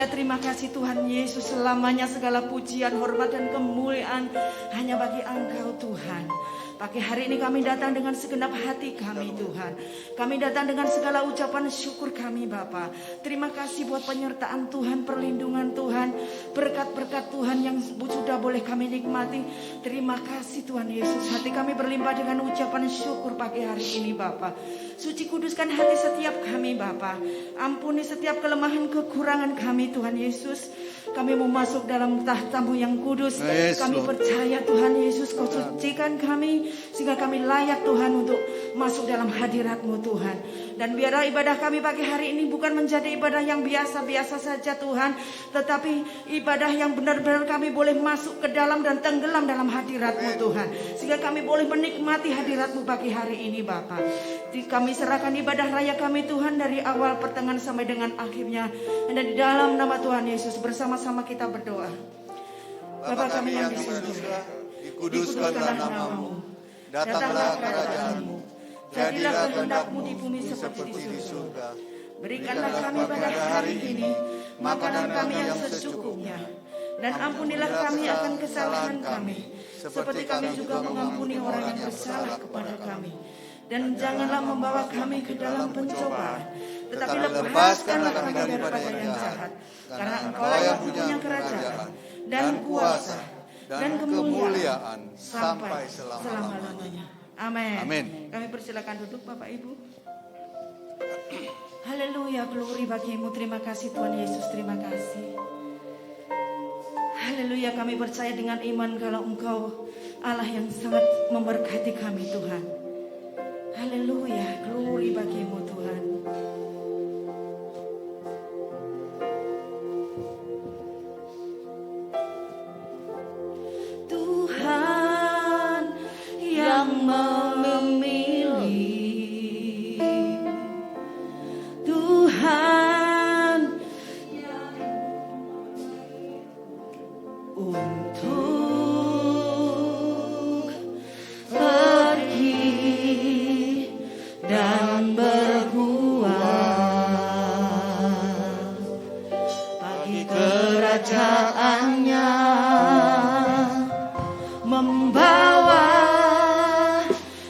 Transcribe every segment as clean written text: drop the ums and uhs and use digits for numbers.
Terima kasih Tuhan Yesus, selamanya segala pujian, hormat dan kemuliaan hanya bagi Engkau Tuhan. Pagi hari ini kami datang dengan segenap hati kami Tuhan. Kami datang dengan segala ucapan syukur kami Bapa. Terima kasih buat penyertaan Tuhan, perlindungan Tuhan, berkat-berkat Tuhan yang sudah boleh kami nikmati. Terima kasih Tuhan Yesus, hati kami berlimpah dengan ucapan syukur pagi hari ini Bapa. Suci kuduskan hati setiap kami Bapa. Ampuni setiap kelemahan kekurangan kami Tuhan Yesus. Kami mau masuk dalam tahta-Mu yang kudus. Kami percaya Tuhan Yesus, Kau sucikan kami sehingga kami layak Tuhan untuk masuk dalam hadirat-Mu Tuhan. Dan biarlah ibadah kami pagi hari ini bukan menjadi ibadah yang biasa-biasa saja Tuhan, tetapi ibadah yang benar-benar kami boleh masuk ke dalam dan tenggelam dalam hadirat-Mu Tuhan, sehingga kami boleh menikmati hadirat-Mu pagi hari ini Bapa. Kami serahkan ibadah raya kami Tuhan dari awal pertengahan sampai dengan akhirnya. Dan di dalam nama Tuhan Yesus bersama-sama kita berdoa. Bapa kami yang di surga, dikuduskanlah nama-Mu, datanglah kerajaan-Mu, jadilah kehendak-Mu di bumi seperti di surga. Berikanlah kami pada hari ini makanan kami yang secukupnya, dan ampunilah kami akan kesalahan kami, seperti kami juga mengampuni orang yang bersalah kepada kami. Dan janganlah membawa kami ke dalam pencobaan, tetapi lepaskanlah kami daripada yang jahat. Karena Engkau yang punya kerajaan dan kuasa dan kemuliaan sampai selama-lamanya. Amin. Kami persilakan duduk Bapak Ibu. Haleluya, glory bagi-Mu. Terima kasih Tuhan Yesus, terima kasih. Haleluya, kami percaya dengan iman kalau Engkau Allah yang sangat memberkati kami Tuhan. Haleluya, glory bagi-Mu Tuhan. Tuhan yang memilih, Tuhan yang untuk pergi dan berbuat bagi kerajaannya, membawa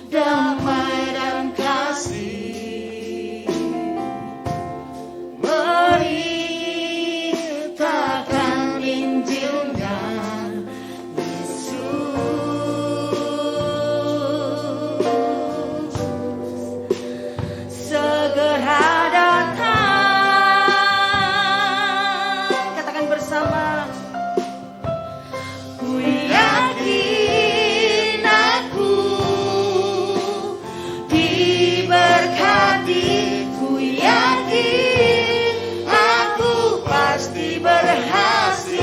damai dan kasih, beritakan Injilnya segera datang. Katakan bersama, ku yakin aku diberkati, ku yakin aku pasti berhasil,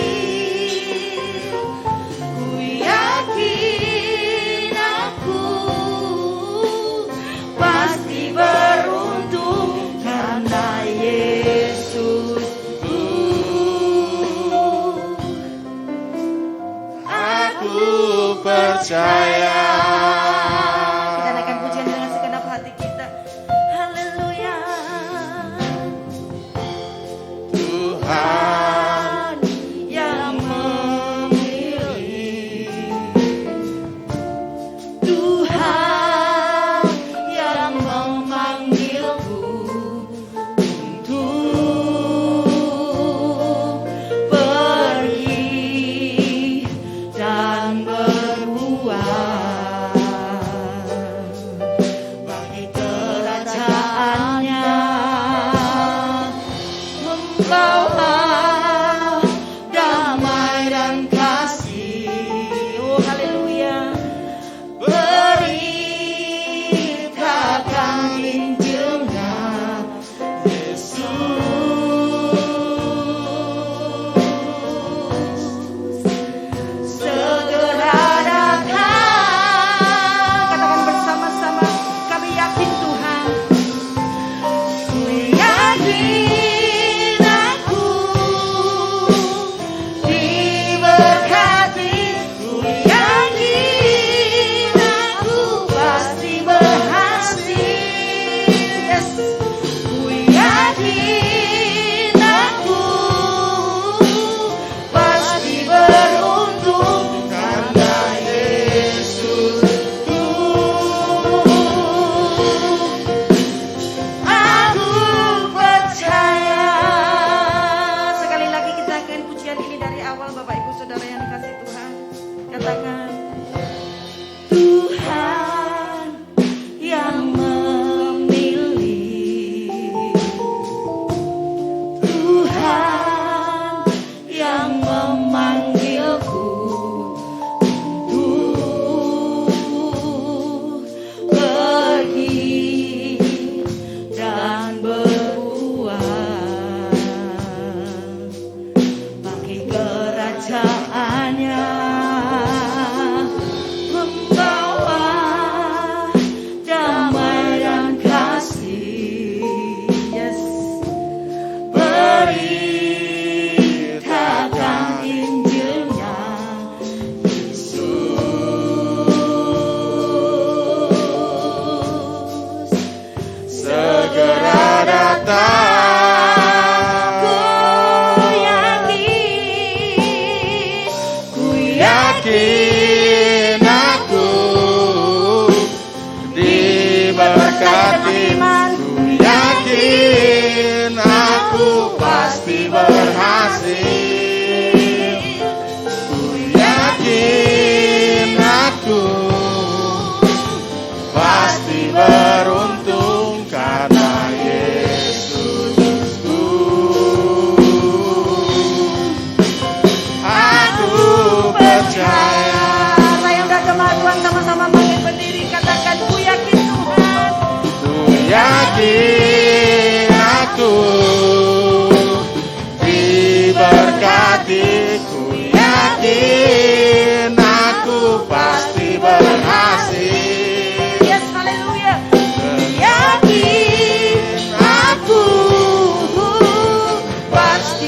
ku yakin aku pasti beruntung karena Yesus. Aku percaya. Kita naikkan pujian dengan segenap hati kita. Haleluya. Tuhan yang memilih, Tuhan yang memanggilku untuk pergi dan berbuat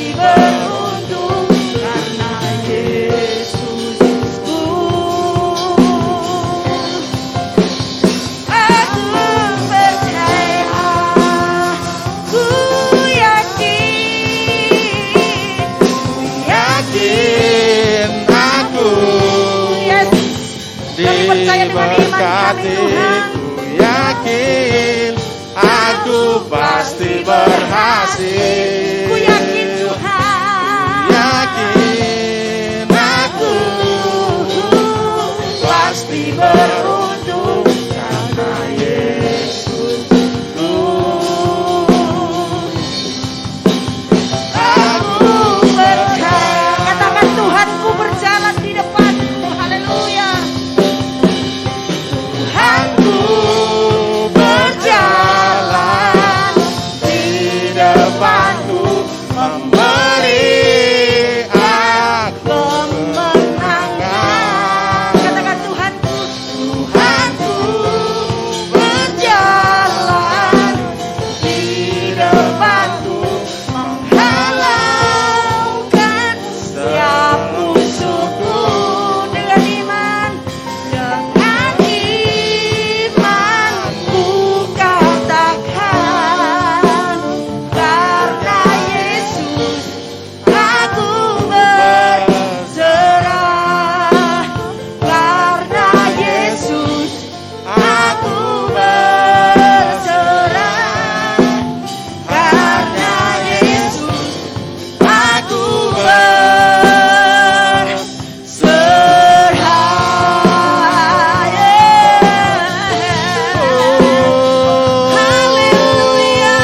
pasti beruntung karena Yesusku. Aku percaya, ku yakin aku diberkati, ku yakin aku pasti berhasil. Ku yakin Tuhan, yakin aku pasti beruntung karena Yesusku. Aku percaya, katakan Tuhanku berjalan di depanku. Haleluya. Tuhanku berjalan di depanku, memberi aku kemenangan. Katakan Tuhanku, Tuhanku berjalan di depanku, menghalaukan setiap musuhku. Dengan iman, dengan imanku katakan, karena Yesus aku berserah. Karena Yesus aku berserah. Karena Yesus aku berserah. Haleluya.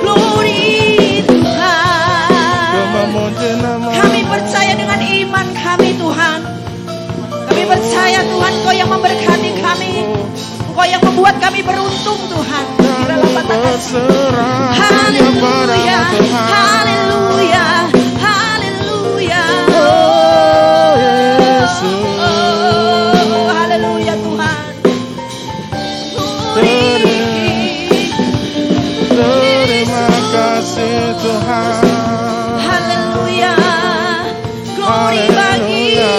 Glory Tuhan. Kami percaya dengan iman kami Tuhan. Kami percaya Tuhan, Kau yang memberkati kami, Kau yang membuat kami beruntung Tuhan. Haleluya, haleluya, haleluya. Oh, haleluya Tuhan. Terima kasih Tuhan. Haleluya. Glory bagimu.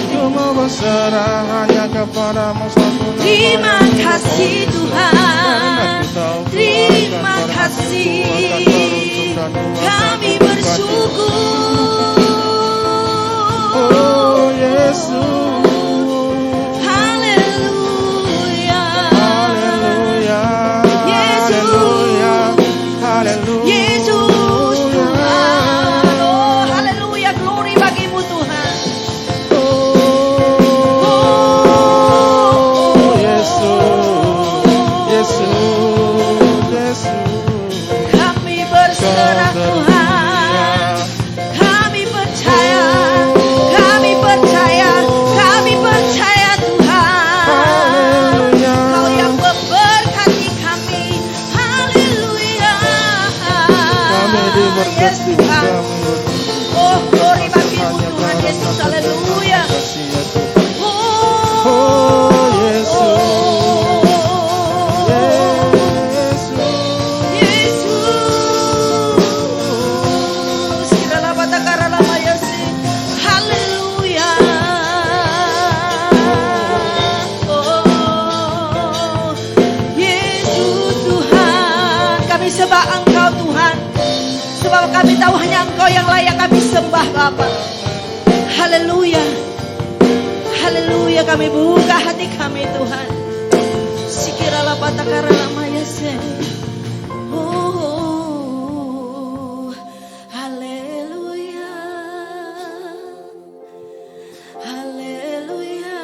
Ku mau berserah hanya kepadamu satu. Terima kasih Tuhan. Terima kasih. Kami bersyukur. Oh Yesus. Haleluya. Haleluya. Haleluya. Haleluya. Yesus Tuhan. Oh haleluya. Glory bagimu Tuhan. Oh Yesus. Yesus. Yesus. Kami berserah Tuhan. Kami percaya. Kami percaya. Kami percaya Tuhan. Kau yang memberkati kami. Haleluya. Kami diberkati Yes Tuhan. kami. Oh glory bagimu Tuhan Yesus. Haleluya. Oh Yesus. Yesus, kiranya batakara lama Yesus, haleluya. Oh, Yesus Tuhan, kami sembah Engkau Tuhan, sebab kami tahu hanya Engkau yang layak kami sembah Bapa. Haleluya, haleluya, kami buka hati kami Tuhan. Sikirala batakara lama Yesus. Oh, haleluya, haleluya.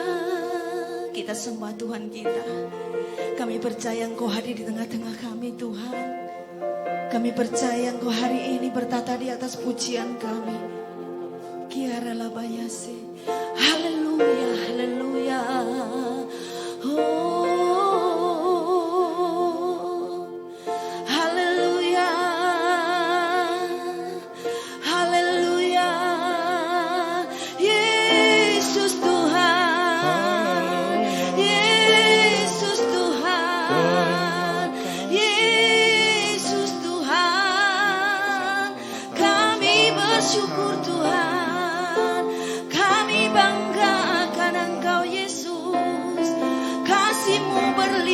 Kita sembah Tuhan kita. Kami percaya Engkau hadir di tengah-tengah kami Tuhan. Kami percaya Engkau hari ini bertata di atas pujian kami. Kiara labayase. Haleluya, haleluya. Oh, haleluya, haleluya. Yesus Tuhan, Yesus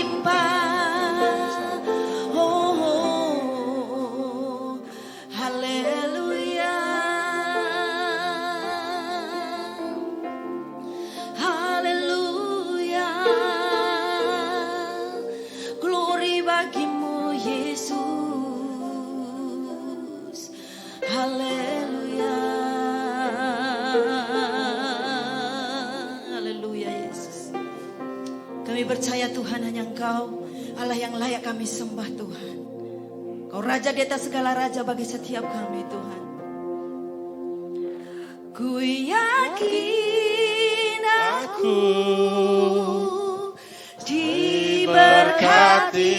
berlimpah. Oh, haleluya. Haleluya. Glory bagimu Yesus. Haleluya. Haleluya Yesus. Kami percaya Tuhan hanya Engkau Allah yang layak kami sembah Tuhan. Kau Raja di atas segala raja bagi setiap kami Tuhan. Ku yakin aku diberkati.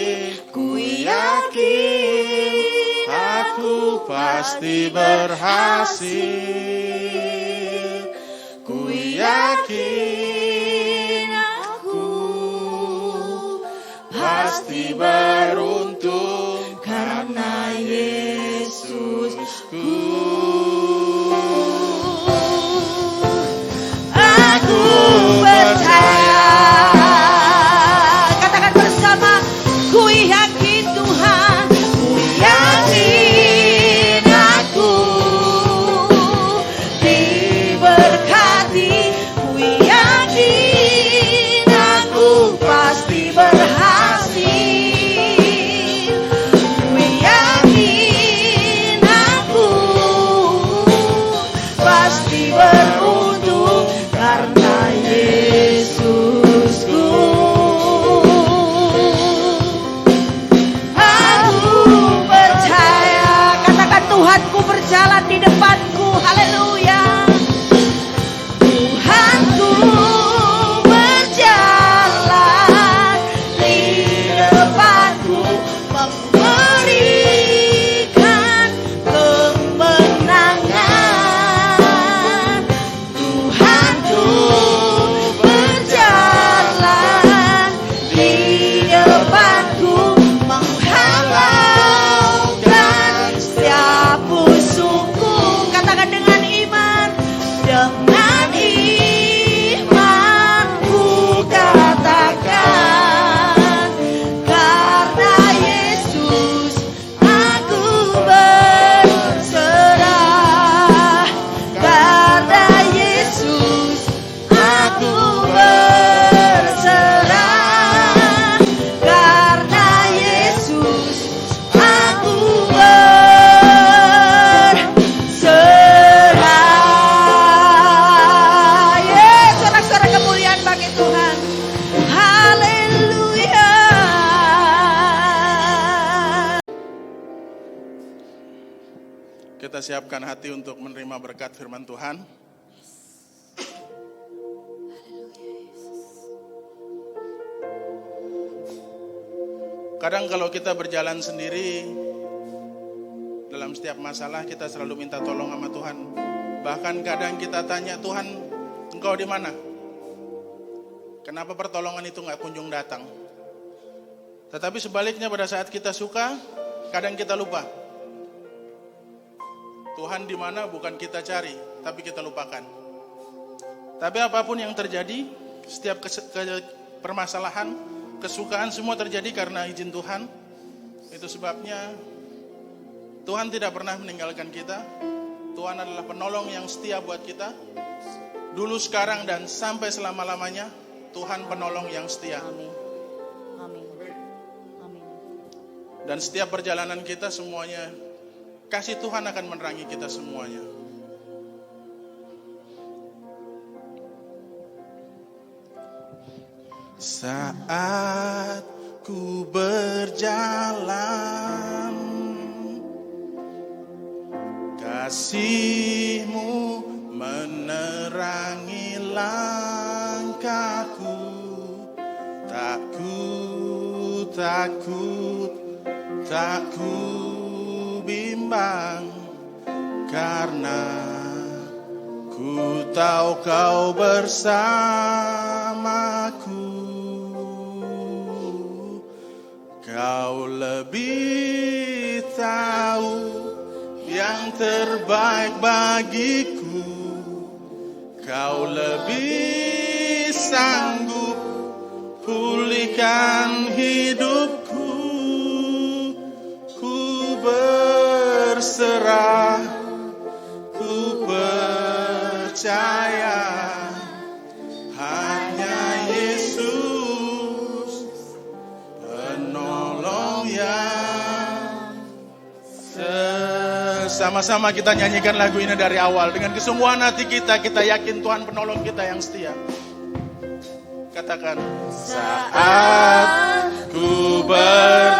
Ku yakin Aku pasti berhasil. Ku yakin aku pasti beruntung karena Yesusku. Aku percaya. Katakan bersama, ku yakin Tuhan, ku yakin aku diberkati, ku yakin aku pasti berhasil, ku yakin aku pasti beruntung karena Yesusku. Aku percaya. Katakan Tuhanku berjalan di depanku. Haleluya. Tuhanku berjalan di depanku, memberikan kemenangan. Tuhanku berjalan di depanku, menghalaukan setiap musuhku. Katakan dengan iman, dengan iman ku katakan, karena Yesus aku berserah, karena Yesus aku berserah, karena Yesus aku berserah. Yes, sorak-sorak kemuliaan bagi Tuhan. Haleluya. Kita siapkan hati untuk menerima berkat firman Tuhan. Kadang kalau kita berjalan sendiri dalam setiap masalah, kita selalu minta tolong sama Tuhan. Bahkan kadang kita tanya, Tuhan, Engkau di mana? Kenapa pertolongan itu nggak kunjung datang? Tetapi sebaliknya pada saat kita suka, kadang kita lupa. Tuhan di mana bukan kita cari, tapi kita lupakan. Tapi apapun yang terjadi, setiap permasalahan, kesukaan semua terjadi karena izin Tuhan. Itu sebabnya Tuhan tidak pernah meninggalkan kita. Tuhan adalah penolong yang setia buat kita. Dulu, sekarang, dan sampai selama-lamanya, Tuhan penolong yang setia. Amin. Amin. Amin. Dan setiap perjalanan kita semuanya, kasih Tuhan akan menerangi kita semuanya. Saat ku berjalan, kasih-Mu menerangi langkahku. Tak ku bimbang, karena ku tahu Kau bersamaku. Kau lebih tahu yang terbaik bagiku. Kau lebih sanggup pulihkan hidupku, ku berserah, ku percaya hanya Yesus penolong yang sama-sama kita nyanyikan lagu ini dari awal dengan kesungguhan hati kita. Kita yakin Tuhan penolong kita yang setia. Katakan, saat ku berjalan,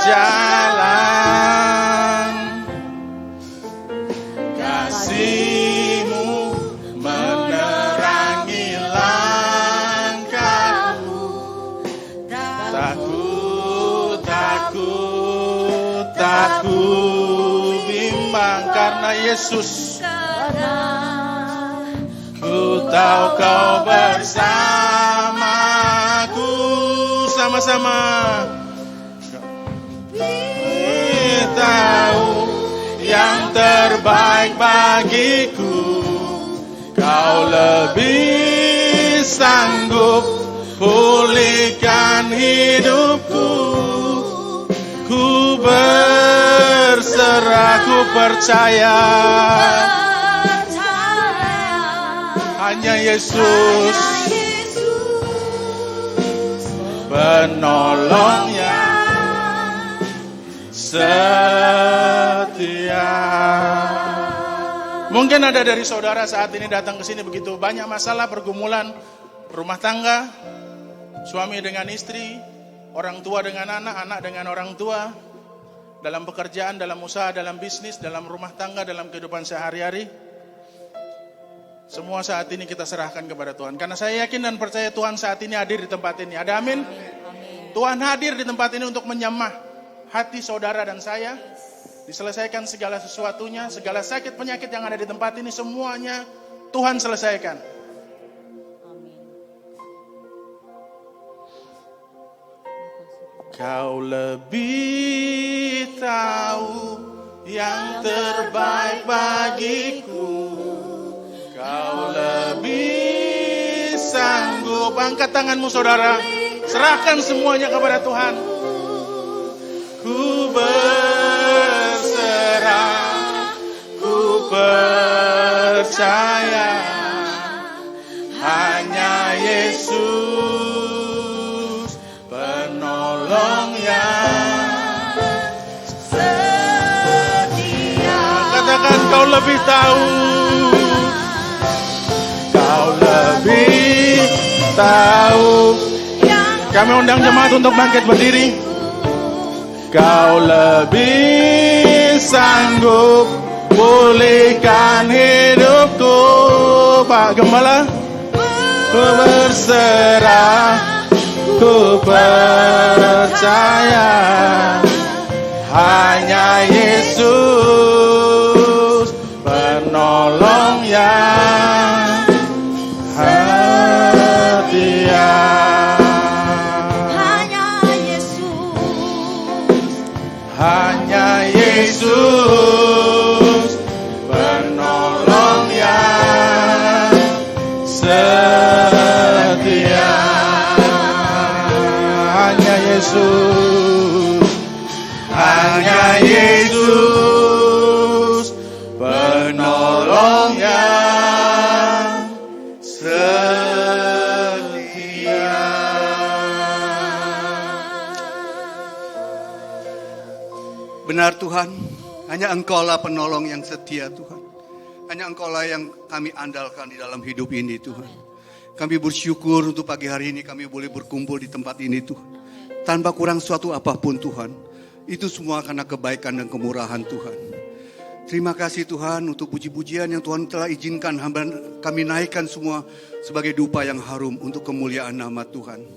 kasih-Mu menerangi langkahku. Takut bimbang karena Yesus. Ku tahu Kau bersamaku. Sama-sama. Tahu yang terbaik bagiku. Kau lebih sanggup pulihkan hidupku. Ku berserah, ku percaya hanya Yesus penolong yang setia. Mungkin ada dari saudara saat ini datang ke sini begitu banyak masalah, pergumulan rumah tangga, suami dengan istri, orang tua dengan anak, anak dengan orang tua, dalam pekerjaan, dalam usaha, dalam bisnis, dalam rumah tangga, dalam kehidupan sehari-hari. Semua saat ini kita serahkan kepada Tuhan. Karena saya yakin dan percaya Tuhan saat ini hadir di tempat ini. Ada amin? Tuhan hadir di tempat ini untuk menjamah hati saudara dan saya. Diselesaikan segala sesuatunya, segala sakit penyakit yang ada di tempat ini, semuanya Tuhan selesaikan. Kau lebih tahu yang terbaik bagiku. Kau lebih sanggup. Angkat tanganmu saudara. Serahkan semuanya kepada Tuhan. Ku berserah, ku percaya hanya Yesus penolong yang setia. Katakan Kau lebih tahu. Kau lebih tahu. Kami undang jemaat untuk bangkit berdiri. Kau lebih sanggup pulihkan hidupku. Pak Gembala, ku berserah, ku percaya hanya Yesus penolong yang setia. Hanya Yesus penolong yang setia. Hanya Yesus, hanya Yesus penolong yang setia. Benar Tuhan, hanya Engkaulah penolong yang setia Tuhan. Hanya Engkaulah yang kami andalkan di dalam hidup ini Tuhan. Kami bersyukur untuk pagi hari ini kami boleh berkumpul di tempat ini Tuhan. Tanpa kurang suatu apapun Tuhan. Itu semua karena kebaikan dan kemurahan Tuhan. Terima kasih Tuhan untuk puji-pujian yang Tuhan telah izinkan hamba kami naikkan semua sebagai dupa yang harum untuk kemuliaan nama Tuhan.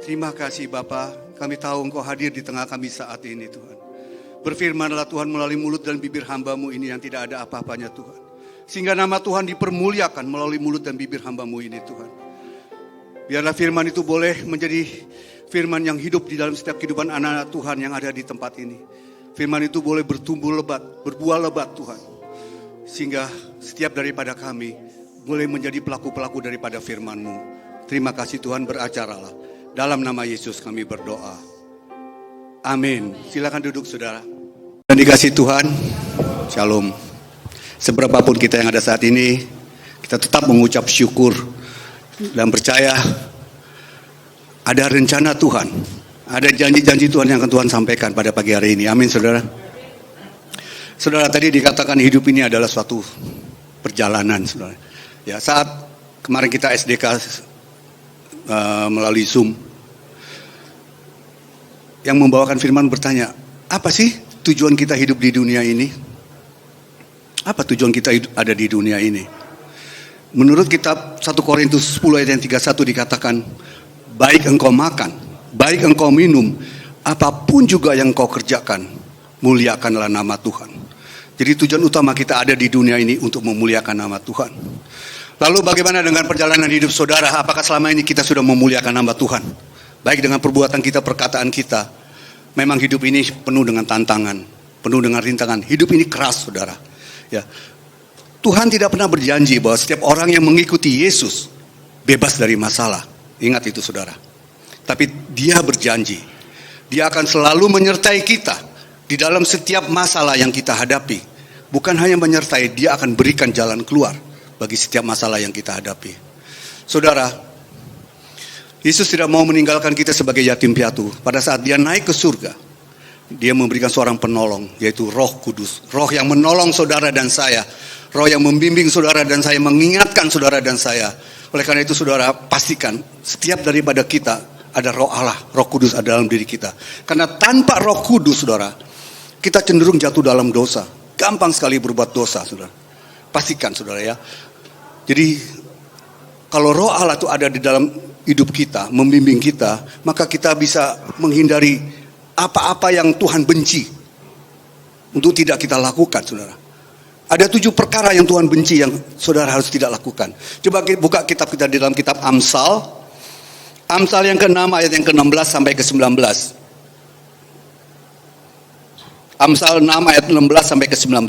Terima kasih Bapa, kami tahu Engkau hadir di tengah kami saat ini Tuhan. Berfirmanlah Tuhan melalui mulut dan bibir hamba-Mu ini yang tidak ada apa-apanya Tuhan. Sehingga nama Tuhan dipermuliakan melalui mulut dan bibir hamba-Mu ini Tuhan. Biarlah firman itu boleh menjadi firman yang hidup di dalam setiap kehidupan anak-anak Tuhan yang ada di tempat ini. Firman itu boleh bertumbuh lebat, berbuah lebat Tuhan. Sehingga setiap daripada kami boleh menjadi pelaku-pelaku daripada firman-Mu. Terima kasih Tuhan, beracaralah. Dalam nama Yesus kami berdoa. Amin. Silakan duduk saudara. Dan dikasih Tuhan, Shalom. Seberapapun kita yang ada saat ini, kita tetap mengucap syukur dan percaya ada rencana Tuhan, ada janji-janji Tuhan yang akan Tuhan sampaikan pada pagi hari ini. Amin saudara. Saudara, tadi dikatakan hidup ini adalah suatu perjalanan saudara. Ya, saat kemarin kita SDK melalui Zoom, yang membawakan firman bertanya, apa sih tujuan kita hidup di dunia ini? Apa tujuan kita ada di dunia ini? Menurut kitab 1 Korintus 10 ayat yang 31 dikatakan, baik engkau makan, baik engkau minum, apapun juga yang kau kerjakan, muliakanlah nama Tuhan. Jadi tujuan utama kita ada di dunia ini untuk memuliakan nama Tuhan. Lalu bagaimana dengan perjalanan hidup saudara? Apakah selama ini kita sudah memuliakan nama Tuhan? Baik dengan perbuatan kita, perkataan kita. Memang hidup ini penuh dengan tantangan, penuh dengan rintangan. Hidup ini keras saudara. Ya. Tuhan tidak pernah berjanji bahwa setiap orang yang mengikuti Yesus bebas dari masalah. Ingat itu saudara. Tapi Dia berjanji, Dia akan selalu menyertai kita di dalam setiap masalah yang kita hadapi. Bukan hanya menyertai, Dia akan berikan jalan keluar bagi setiap masalah yang kita hadapi. Saudara, Yesus tidak mau meninggalkan kita sebagai yatim piatu. Pada saat Dia naik ke surga, Dia memberikan seorang penolong, yaitu Roh Kudus. Roh yang menolong saudara dan saya. Roh yang membimbing saudara dan saya, mengingatkan saudara dan saya. Oleh karena itu saudara, pastikan setiap daripada kita ada Roh Allah, Roh Kudus ada dalam diri kita. Karena tanpa Roh Kudus saudara, kita cenderung jatuh dalam dosa. Gampang sekali berbuat dosa saudara. Pastikan saudara ya. Jadi kalau Roh Allah itu ada di dalam hidup kita, membimbing kita, maka kita bisa menghindari apa-apa yang Tuhan benci untuk tidak kita lakukan saudara. Ada 7 perkara yang Tuhan benci yang saudara harus tidak lakukan. Coba buka kitab kita di dalam kitab Amsal. Amsal yang ke-6 ayat yang ke-16 sampai ke-19. Amsal 6 ayat 16 sampai ke-19.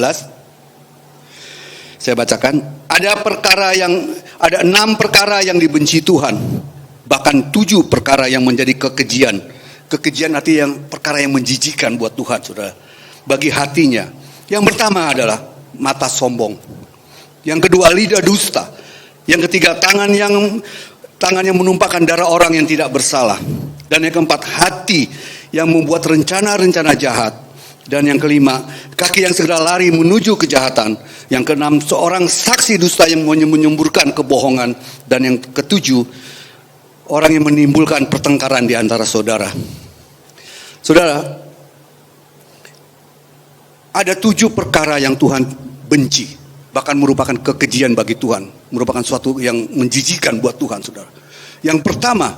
Saya bacakan. Ada 6 perkara yang dibenci Tuhan. Bahkan 7 perkara yang menjadi kekejian. Kekejian artinya yang perkara yang menjijikan buat Tuhan, saudara. Bagi hatinya. Yang pertama adalah mata sombong. Yang kedua lidah dusta. Yang ketiga tangan yang menumpahkan darah orang yang tidak bersalah. Dan yang keempat hati yang membuat rencana-rencana jahat. Dan yang kelima, kaki yang segera lari menuju kejahatan. Yang keenam, seorang saksi dusta yang menyemburkan kebohongan. Dan yang ketujuh, orang yang menimbulkan pertengkaran di antara saudara. Saudara, ada 7 perkara yang Tuhan benci. Bahkan merupakan kekejian bagi Tuhan. Merupakan suatu yang menjijikan buat Tuhan, saudara. Yang pertama,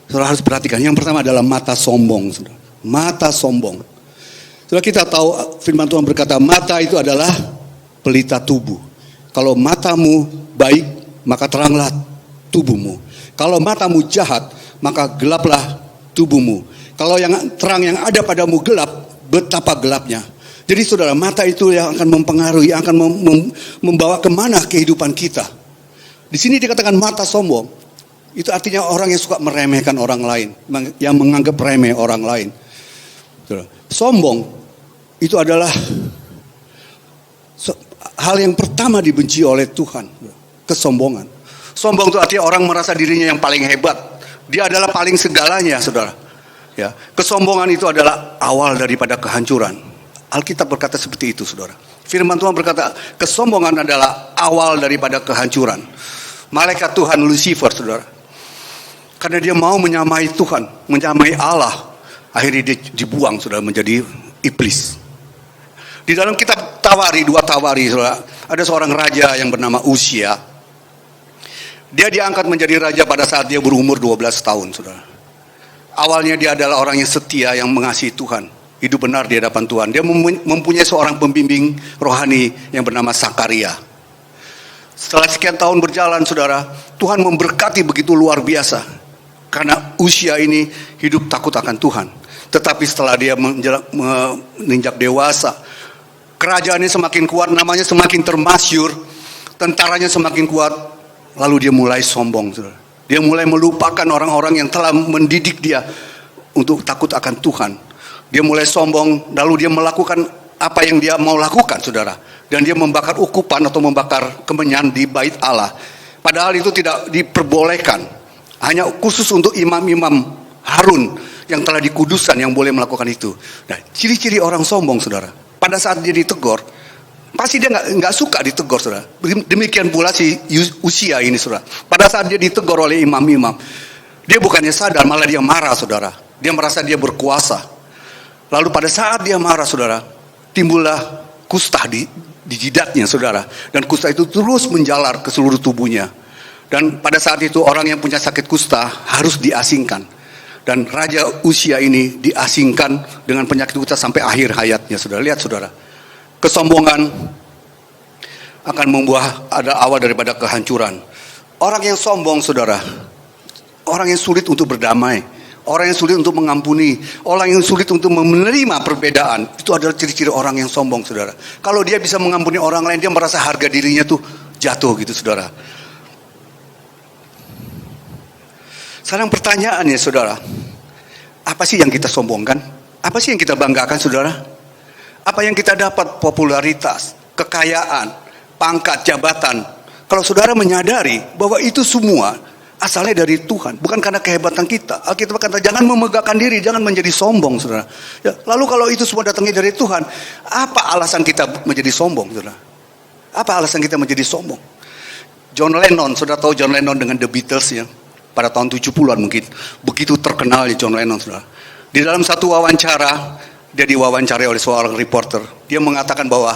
saudara harus perhatikan. Yang pertama adalah mata sombong, saudara. Mata sombong. Saudara, kita tahu firman Tuhan berkata, mata itu adalah pelita tubuh. Kalau matamu baik, maka teranglah tubuhmu. Kalau matamu jahat, maka gelaplah tubuhmu. Kalau yang terang yang ada padamu gelap, betapa gelapnya. Jadi saudara, mata itu yang akan mempengaruhi, yang akan membawa kemana kehidupan kita. Di sini dikatakan mata sombong. Itu artinya orang yang suka meremehkan orang lain, yang menganggap remeh orang lain. Sombong itu adalah hal yang pertama dibenci oleh Tuhan. Kesombongan. Sombong itu artinya orang merasa dirinya yang paling hebat. Dia adalah paling segalanya, saudara. Ya, kesombongan itu adalah awal daripada kehancuran. Alkitab berkata seperti itu, saudara. Firman Tuhan berkata, kesombongan adalah awal daripada kehancuran. Malaikat Tuhan Lucifer, saudara. Karena dia mau menyamai Tuhan, menyamai Allah. Akhirnya dia dibuang, saudara, menjadi iblis. Di dalam kitab Tawari, 2 Tawari, saudara, ada seorang raja yang bernama Uzia. Dia diangkat menjadi raja pada saat dia berumur 12 tahun, saudara. Awalnya dia adalah orang yang setia, yang mengasihi Tuhan. Hidup benar di hadapan Tuhan. Dia mempunyai seorang pembimbing rohani yang bernama Sakaria. Setelah sekian tahun berjalan, saudara, Tuhan memberkati begitu luar biasa. Karena Uzia ini hidup takut akan Tuhan. Tetapi setelah dia menginjak dewasa, kerajaannya semakin kuat, namanya semakin termasyur, tentaranya semakin kuat, lalu dia mulai sombong, saudara. Dia mulai melupakan orang-orang yang telah mendidik dia untuk takut akan Tuhan. Dia mulai sombong, lalu dia melakukan apa yang dia mau lakukan, saudara. Dan dia membakar ukupan atau membakar kemenyan di bait Allah. Padahal itu tidak diperbolehkan. Hanya khusus untuk imam-imam Harun yang telah dikuduskan yang boleh melakukan itu. Nah, ciri-ciri orang sombong, saudara. Pada saat dia ditegur, pasti dia nggak suka ditegur, saudara. Demikian pula si Usia ini, saudara. Pada saat dia ditegur oleh imam-imam, dia bukannya sadar, malah dia marah, saudara. Dia merasa dia berkuasa. Lalu pada saat dia marah, saudara, timbullah kusta di jidatnya, saudara. Dan kusta itu terus menjalar ke seluruh tubuhnya. Dan pada saat itu orang yang punya sakit kusta harus diasingkan. Dan Raja Usia ini diasingkan dengan penyakit kusta sampai akhir hayatnya, saudara. Lihat, saudara. Kesombongan akan membuat ada awal daripada kehancuran. Orang yang sombong, saudara, orang yang sulit untuk berdamai, orang yang sulit untuk mengampuni, orang yang sulit untuk menerima perbedaan, itu adalah ciri-ciri orang yang sombong, saudara. Kalau dia bisa mengampuni orang lain, dia merasa harga dirinya tuh jatuh gitu, saudara. Sekarang pertanyaannya, saudara, apa sih yang kita sombongkan? Apa sih yang kita banggakan, saudara? Apa yang kita dapat? Popularitas, kekayaan, pangkat, jabatan. Kalau saudara menyadari bahwa itu semua asalnya dari Tuhan, bukan karena kehebatan kita. Alkitab kata jangan memegahkan diri, jangan menjadi sombong, saudara. Ya, lalu kalau itu semua datangnya dari Tuhan, apa alasan kita menjadi sombong, saudara? Apa alasan kita menjadi sombong? John Lennon, saudara tahu John Lennon dengan The Beatles ya? Pada tahun 70-an mungkin. Begitu terkenal John Lennon, saudara. Di dalam satu wawancara, dia diwawancarai oleh seorang reporter. Dia mengatakan bahwa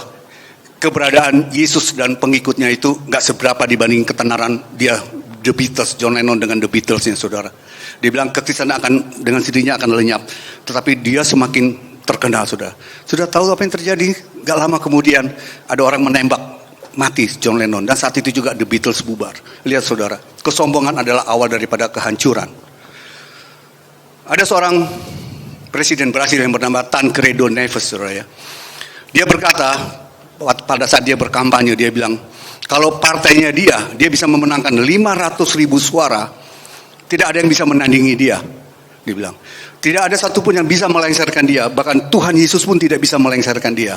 keberadaan Yesus dan pengikutnya itu gak seberapa dibanding ketenaran dia, The Beatles, John Lennon dengan The Beatles-nya, saudara. Dia bilang kekristenan akan dengan sendirinya akan lenyap. Tetapi dia semakin terkenal, saudara. Sudah tahu apa yang terjadi? Gak lama kemudian ada orang menembak mati John Lennon. Dan saat itu juga The Beatles bubar. Lihat, saudara. Kesombongan adalah awal daripada kehancuran. Ada seorang presiden Brasil yang bernama Tancredo Neves, saudara ya. Dia berkata pada saat dia berkampanye, dia bilang kalau partainya dia bisa memenangkan 500.000 suara, tidak ada yang bisa menandingi dia. Dia bilang tidak ada satupun yang bisa melengsarkan dia, bahkan Tuhan Yesus pun tidak bisa melengsarkan dia.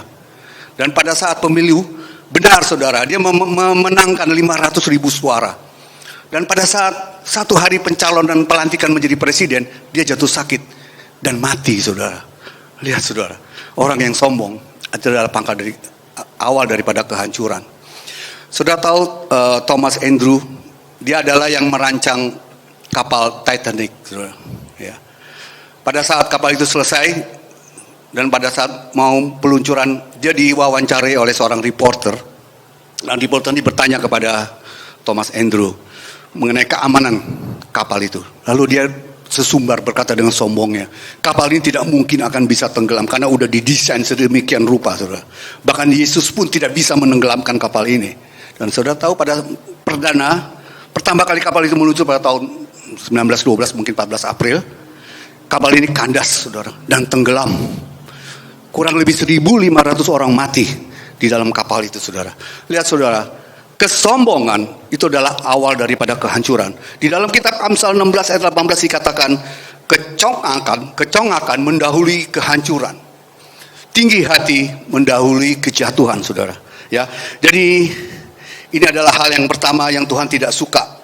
Dan pada saat pemilu, benar, saudara, dia memenangkan 500.000 suara. Dan pada saat satu hari pencalonan pelantikan menjadi presiden, dia jatuh sakit dan mati, saudara. Lihat, saudara, orang yang sombong adalah pangkal dari awal daripada kehancuran. Saudara tahu Thomas Andrew, dia adalah yang merancang kapal Titanic, saudara. Ya. Pada saat kapal itu selesai dan pada saat mau peluncuran, dia diwawancarai oleh seorang reporter. Dan reporter ini bertanya kepada Thomas Andrew mengenai keamanan kapal itu. Lalu dia sesumbar berkata dengan sombongnya, kapal ini tidak mungkin akan bisa tenggelam karena udah didesain sedemikian rupa, saudara. Bahkan Yesus pun tidak bisa menenggelamkan kapal ini. Dan saudara tahu pada pertama kali kapal itu meluncur pada tahun 1912, mungkin 14 April, kapal ini kandas, saudara, dan tenggelam. Kurang lebih 1.500 orang mati di dalam kapal itu, saudara. Lihat, saudara, kesombongan itu adalah awal daripada kehancuran. Di dalam kitab Amsal 16 ayat 18 dikatakan kecongakan mendahului kehancuran. Tinggi hati mendahului kejatuhan, saudara. Ya, jadi ini adalah hal yang pertama yang Tuhan tidak suka,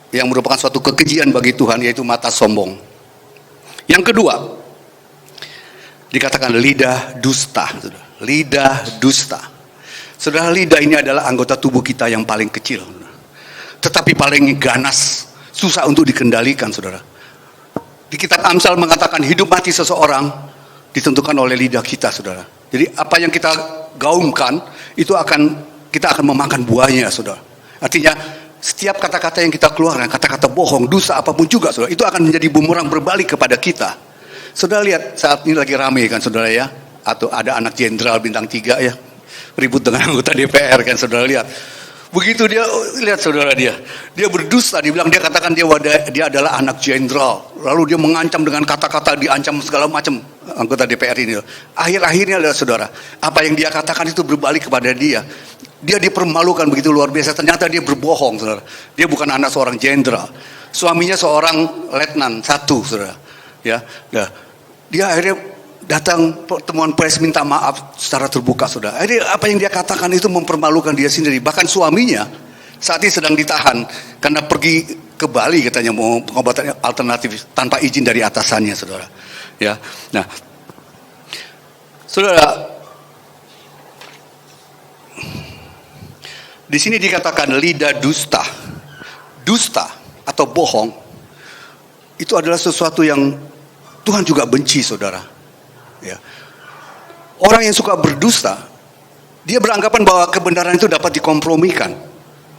yang merupakan suatu kekejian bagi Tuhan, yaitu mata sombong. Yang kedua, dikatakan lidah dusta. Lidah dusta. Saudara, lidah ini adalah anggota tubuh kita yang paling kecil, tetapi paling ganas, susah untuk dikendalikan, saudara. Di kitab Amsal mengatakan hidup mati seseorang ditentukan oleh lidah kita, saudara. Jadi apa yang kita gaungkan itu kita akan memakan buahnya, saudara. Artinya setiap kata-kata yang kita keluarkan, kata-kata bohong, dosa apapun juga, saudara, itu akan menjadi bumerang berbalik kepada kita. Saudara lihat saat ini lagi ramai kan, saudara ya, atau ada anak jenderal bintang 3 ya, ribut dengan anggota DPR kan, saudara lihat. Begitu dia lihat, saudara, dia berdusta, dibilang, dia katakan dia adalah anak jenderal, lalu dia mengancam dengan kata-kata, diancam segala macam anggota DPR ini. Akhir-akhirnya adalah, saudara, apa yang dia katakan itu berbalik kepada dia. Dia dipermalukan begitu luar biasa. Ternyata dia berbohong, saudara. Dia bukan anak seorang jenderal. Suaminya seorang letnan 1, saudara. Ya, dia akhirnya datang pertemuan pers minta maaf secara terbuka, saudara. Akhirnya apa yang dia katakan itu mempermalukan dia sendiri. Bahkan suaminya saat ini sedang ditahan karena pergi ke Bali katanya mau pengobatan alternatif tanpa izin dari atasannya, saudara. Ya, nah, saudara. Di sini dikatakan lidah dusta. Dusta atau bohong itu adalah sesuatu yang Tuhan juga benci, saudara. Ya. Orang yang suka berdusta, dia beranggapan bahwa kebenaran itu dapat dikompromikan.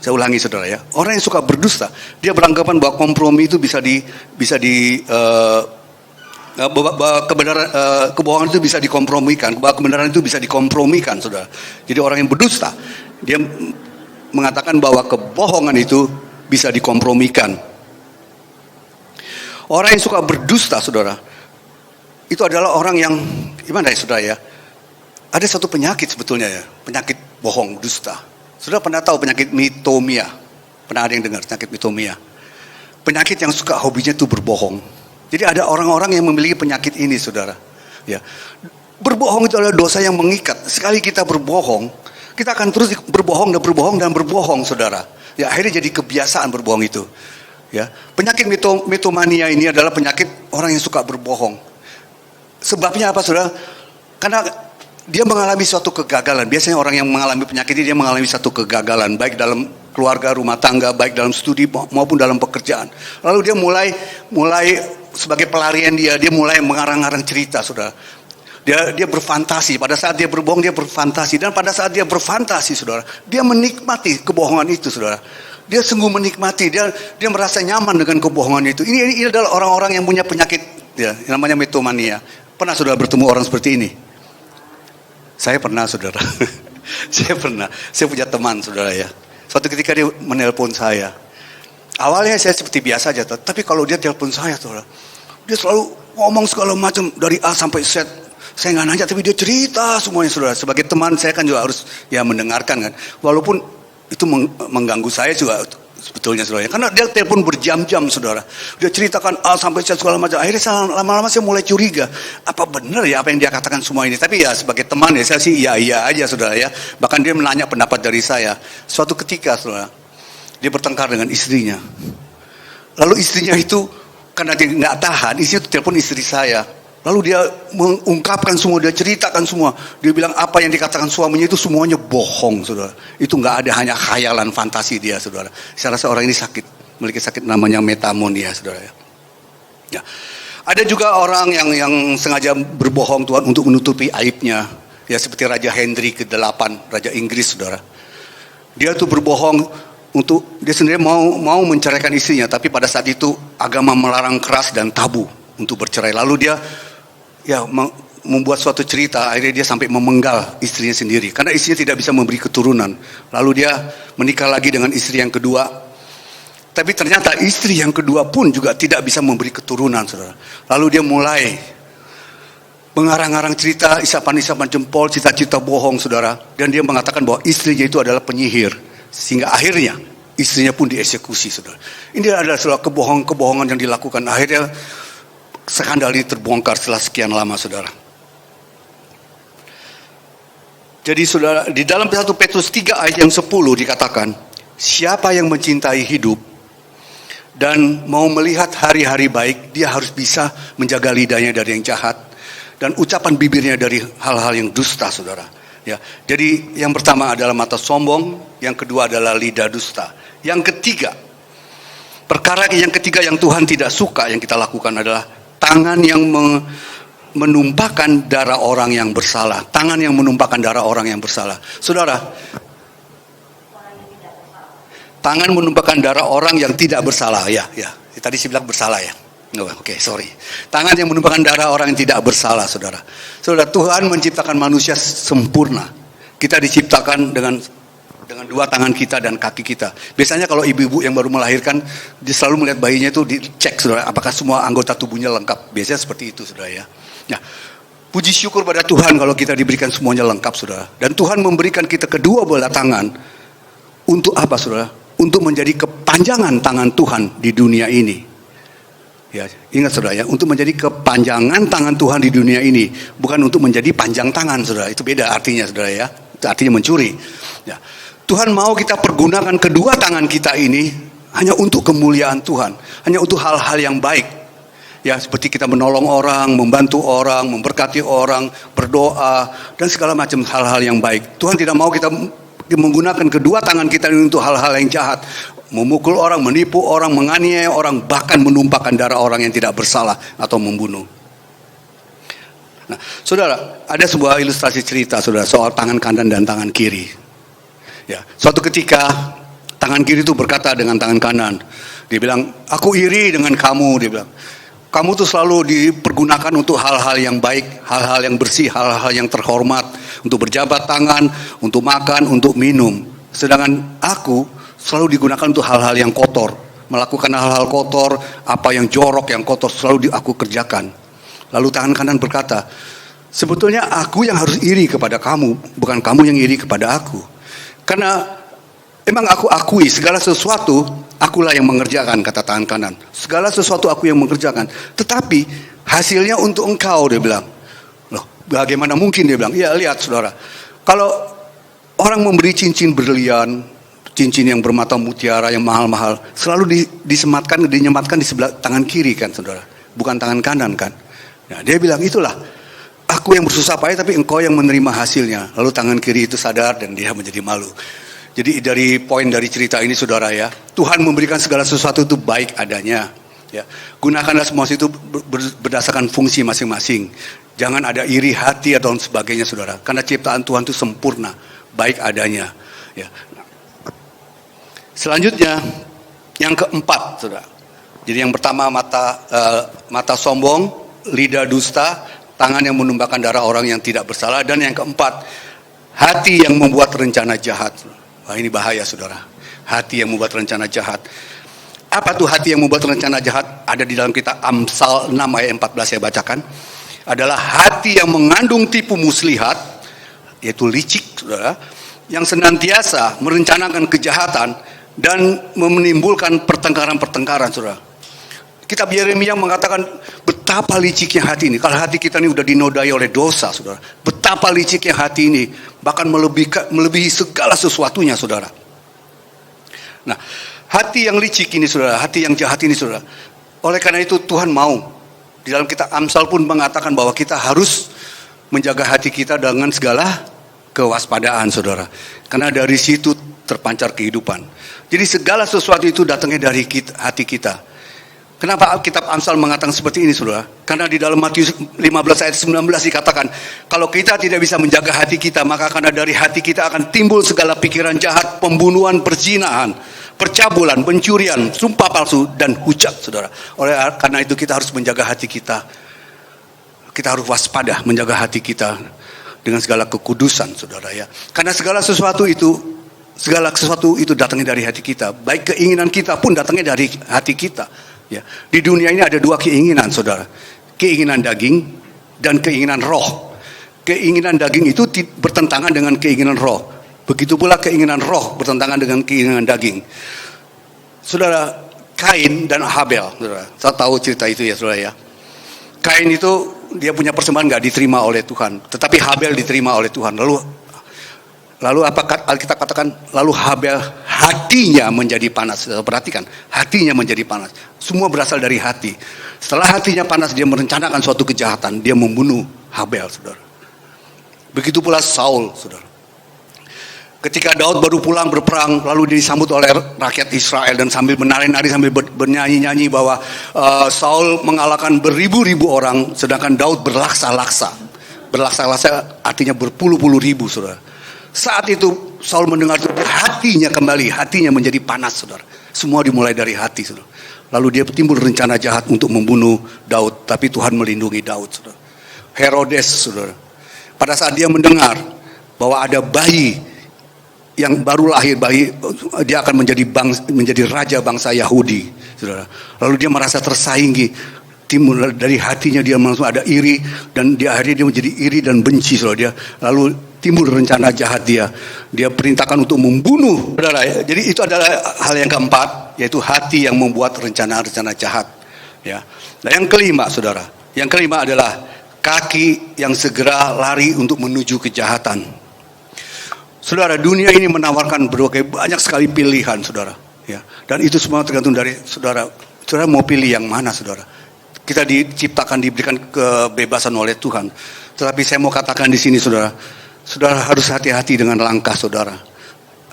Saya ulangi, saudara ya. Orang yang suka berdusta, dia beranggapan bahwa kompromi itu kebohongan itu bisa dikompromikan, bahwa kebenaran itu bisa dikompromikan, saudara. Jadi orang yang berdusta, dia mengatakan bahwa kebohongan itu bisa dikompromikan. Orang yang suka berdusta, saudara, itu adalah orang yang gimana ya, saudara ya? Ada satu penyakit sebetulnya ya, penyakit bohong, dusta. Saudara pernah tahu penyakit mitomia? Pernah ada yang dengar penyakit mitomia? Penyakit yang suka hobinya itu berbohong. Jadi ada orang-orang yang memiliki penyakit ini, saudara. Ya, berbohong itu adalah dosa yang mengikat. Sekali kita berbohong, kita akan terus berbohong dan berbohong dan berbohong, saudara. Ya, akhirnya jadi kebiasaan berbohong itu. Ya, penyakit mitomania ini adalah penyakit orang yang suka berbohong. Sebabnya apa, saudara? Karena dia mengalami suatu kegagalan. Biasanya orang yang mengalami penyakit ini dia mengalami satu kegagalan, baik dalam keluarga, rumah tangga, baik dalam studi maupun dalam pekerjaan. Lalu dia mulai sebagai pelarian dia mulai mengarang-arang cerita, saudara. Dia berfantasi. Pada saat dia berbohong, dia berfantasi. Dan pada saat dia berfantasi, saudara, dia menikmati kebohongan itu, saudara. Dia sungguh menikmati. Dia merasa nyaman dengan kebohongan itu. Ini adalah orang-orang yang punya penyakit, ya, yang namanya mitomania. Pernah saudara bertemu orang seperti ini? Saya pernah, saudara. Saya pernah. Saya punya teman, saudara ya. Suatu ketika dia menelpon saya. Awalnya saya seperti biasa aja, tapi kalau dia telepon saya, saudara, dia selalu ngomong segala macam dari A sampai Z. Saya nggak nanya, tapi dia cerita semuanya, saudara. Sebagai teman, saya kan juga harus ya mendengarkan kan. Walaupun itu mengganggu saya juga sebetulnya, saudara. Karena dia telepon berjam-jam, saudara. Dia ceritakan A sampai Z segala macam. Akhirnya lama-lama saya mulai curiga. Apa benar ya apa yang dia katakan semua ini? Tapi ya sebagai teman ya saya sih iya aja, saudara ya. Bahkan dia menanya pendapat dari saya. Suatu ketika, saudara, dia bertengkar dengan istrinya. Lalu istrinya itu karena dia nggak tahan, istrinya itu telepon istri saya. Lalu dia mengungkapkan semua, dia ceritakan semua. Dia bilang apa yang dikatakan suaminya itu semuanya bohong, saudara. Itu nggak ada, hanya khayalan, fantasi dia, saudara. Saya rasa orang ini sakit, memiliki sakit namanya metamonia, saudara. Ya. Ada juga orang yang sengaja berbohong, Tuhan, untuk menutupi aibnya. Ya, seperti Raja Henry ke-8, Raja Inggris, saudara. Dia tuh berbohong untuk dia sendiri mau menceraikan istrinya, tapi pada saat itu agama melarang keras dan tabu untuk bercerai. Lalu dia membuat suatu cerita, akhirnya dia sampai memenggal istrinya sendiri karena istrinya tidak bisa memberi keturunan. Lalu dia menikah lagi dengan istri yang kedua, tapi ternyata istri yang kedua pun juga tidak bisa memberi keturunan, saudara. Lalu dia mulai mengarang-arang cerita, isapan-isapan jempol, cita-cita bohong, saudara. Dan dia mengatakan bahwa istrinya itu adalah penyihir, sehingga akhirnya istrinya pun dieksekusi, saudara. Ini adalah sebuah kebohongan yang dilakukan. Akhirnya skandal ini terbongkar setelah sekian lama, saudara. Jadi saudara, di dalam 1 Petrus 3 ayat yang 10 dikatakan, siapa yang mencintai hidup dan mau melihat hari-hari baik, dia harus bisa menjaga lidahnya dari yang jahat dan ucapan bibirnya dari hal-hal yang dusta, saudara. Ya, jadi yang pertama adalah mata sombong, yang kedua adalah lidah dusta. Yang ketiga, perkara yang ketiga yang Tuhan tidak suka yang kita lakukan adalah tangan yang menumpahkan darah orang yang bersalah. Tangan yang menumpahkan darah orang yang bersalah. Saudara, tangan menumpahkan darah orang yang tidak bersalah. Ya. Tadi saya bilang bersalah ya. Oke, sorry. Tangan yang menumpahkan darah orang yang tidak bersalah, saudara. Saudara, Tuhan menciptakan manusia sempurna. Kita diciptakan dengan dua tangan kita dan kaki kita. Biasanya kalau ibu-ibu yang baru melahirkan, dia selalu melihat bayinya itu dicek, saudara, apakah semua anggota tubuhnya lengkap. Biasanya seperti itu, saudara ya. Nah, Puji syukur pada Tuhan kalau kita diberikan semuanya lengkap, saudara. Dan Tuhan memberikan kita kedua belah tangan. Untuk apa, saudara? Untuk menjadi kepanjangan tangan Tuhan di dunia ini. Ya, ingat saudara ya, untuk menjadi kepanjangan tangan Tuhan di dunia ini. Bukan untuk menjadi panjang tangan, saudara. Itu beda artinya, saudara ya. Itu artinya mencuri. Ya. Tuhan mau kita pergunakan kedua tangan kita ini hanya untuk kemuliaan Tuhan. Hanya untuk hal-hal yang baik. Ya, seperti kita menolong orang, membantu orang, memberkati orang, berdoa, dan segala macam hal-hal yang baik. Tuhan tidak mau kita menggunakan kedua tangan kita ini untuk hal-hal yang jahat. Memukul orang, menipu orang, menganiaya orang, bahkan menumpahkan darah orang yang tidak bersalah atau membunuh. Nah, saudara, ada sebuah ilustrasi cerita, saudara, soal tangan kanan dan tangan kiri. Ya, suatu ketika tangan kiri itu berkata dengan tangan kanan. Dia bilang, aku iri dengan kamu, dia bilang. Kamu tuh selalu dipergunakan untuk hal-hal yang baik, hal-hal yang bersih, hal-hal yang terhormat, untuk berjabat tangan, untuk makan, untuk minum. Sedangkan aku selalu digunakan untuk hal-hal yang kotor, melakukan hal-hal kotor, apa yang jorok, yang kotor selalu aku kerjakan. Lalu tangan kanan berkata, sebetulnya aku yang harus iri kepada kamu, bukan kamu yang iri kepada aku. Karena emang aku akui segala sesuatu akulah yang mengerjakan, kata tangan kanan. Segala sesuatu aku yang mengerjakan. Tetapi hasilnya untuk engkau, dia bilang. Loh, bagaimana mungkin, dia bilang. Ya, lihat saudara. Kalau orang memberi cincin berlian, cincin yang bermata mutiara, yang mahal-mahal, selalu dinyematkan di sebelah tangan kiri kan, saudara. Bukan tangan kanan kan. Nah, dia bilang, itulah. Aku yang bersusah payah, tapi engkau yang menerima hasilnya. Lalu tangan kiri itu sadar dan dia menjadi malu. Jadi dari poin dari cerita ini, saudara ya, Tuhan memberikan segala sesuatu itu baik adanya. Ya, gunakanlah semua itu berdasarkan fungsi masing-masing. Jangan ada iri hati atau sebagainya, saudara. Karena ciptaan Tuhan itu sempurna, baik adanya. Ya. Selanjutnya, yang keempat, saudara. Jadi yang pertama mata sombong, lidah dusta, tangan yang menumpahkan darah orang yang tidak bersalah, dan yang keempat, hati yang membuat rencana jahat. Wah, ini bahaya, saudara. Hati yang membuat rencana jahat. Apa tuh hati yang membuat rencana jahat? Ada di dalam kitab Amsal 6 ayat 14 saya bacakan. Adalah hati yang mengandung tipu muslihat, yaitu licik, saudara, yang senantiasa merencanakan kejahatan dan menimbulkan pertengkaran-pertengkaran, saudara. Kitab Yeremia mengatakan betapa liciknya hati ini. Kalau hati kita ini udah dinodai oleh dosa, saudara. Betapa liciknya hati ini. Bahkan melebihi segala sesuatunya, saudara. Nah, hati yang licik ini, saudara. Hati yang jahat ini, saudara. Oleh karena itu Tuhan mau. Di dalam kitab Amsal pun mengatakan bahwa kita harus menjaga hati kita dengan segala kewaspadaan, saudara. Karena dari situ terpancar kehidupan. Jadi segala sesuatu itu datangnya dari hati kita. Kenapa kitab Amsal mengatakan seperti ini, saudara? Karena di dalam Matius 15 ayat 19 dikatakan, kalau kita tidak bisa menjaga hati kita, maka karena dari hati kita akan timbul segala pikiran jahat, pembunuhan, perzinahan, percabulan, pencurian, sumpah palsu, dan hujat, saudara. Oleh karena itu kita harus menjaga hati kita. Kita harus waspada menjaga hati kita dengan segala kekudusan, saudara ya. Karena segala sesuatu itu datangnya dari hati kita. Baik keinginan kita pun datangnya dari hati kita. Ya, di dunia ini ada dua keinginan, saudara. Keinginan daging dan keinginan roh. Keinginan daging itu bertentangan dengan keinginan roh. Begitu pula keinginan roh bertentangan dengan keinginan daging. Saudara, Kain dan Habel, saudara. Saya tahu cerita itu ya, saudara ya. Kain itu dia punya persembahan gak diterima oleh Tuhan, tetapi Habel diterima oleh Tuhan. Lalu apa Alkitab katakan? Lalu Habel hatinya menjadi panas. Perhatikan, hatinya menjadi panas. Semua berasal dari hati. Setelah hatinya panas, dia merencanakan suatu kejahatan. Dia membunuh Habel, saudara. Begitu pula Saul, saudara. Ketika Daud baru pulang berperang, lalu disambut oleh rakyat Israel dan sambil menari-nari, sambil bernyanyi-nyanyi bahwa Saul mengalahkan beribu-ribu orang, sedangkan Daud berlaksa-laksa. Berlaksa-laksa artinya berpuluh-puluh ribu, saudara. Saat itu Saul mendengar itu, hatinya kembali, hatinya menjadi panas, saudara. Semua dimulai dari hati, saudara. Lalu dia timbul rencana jahat untuk membunuh Daud, tapi Tuhan melindungi Daud, saudara. Herodes, saudara, pada saat dia mendengar bahwa ada bayi yang baru lahir, dia akan menjadi raja bangsa Yahudi, saudara. Lalu dia merasa tersaingi. timbul dari hatinya dia langsung ada iri, dan di akhirnya dia menjadi iri dan benci, saudara. Dia lalu timbul rencana jahat dia perintahkan untuk membunuh, saudara ya. Jadi itu adalah hal yang keempat, yaitu hati yang membuat rencana-rencana jahat ya. Nah yang kelima, saudara, yang kelima adalah kaki yang segera lari untuk menuju kejahatan. Saudara, dunia ini menawarkan berbagai banyak sekali pilihan, saudara ya, dan itu semua tergantung dari saudara mau pilih yang mana, saudara. Kita diciptakan, diberikan kebebasan oleh Tuhan. Tetapi saya mau katakan di sini, saudara harus hati-hati dengan langkah saudara.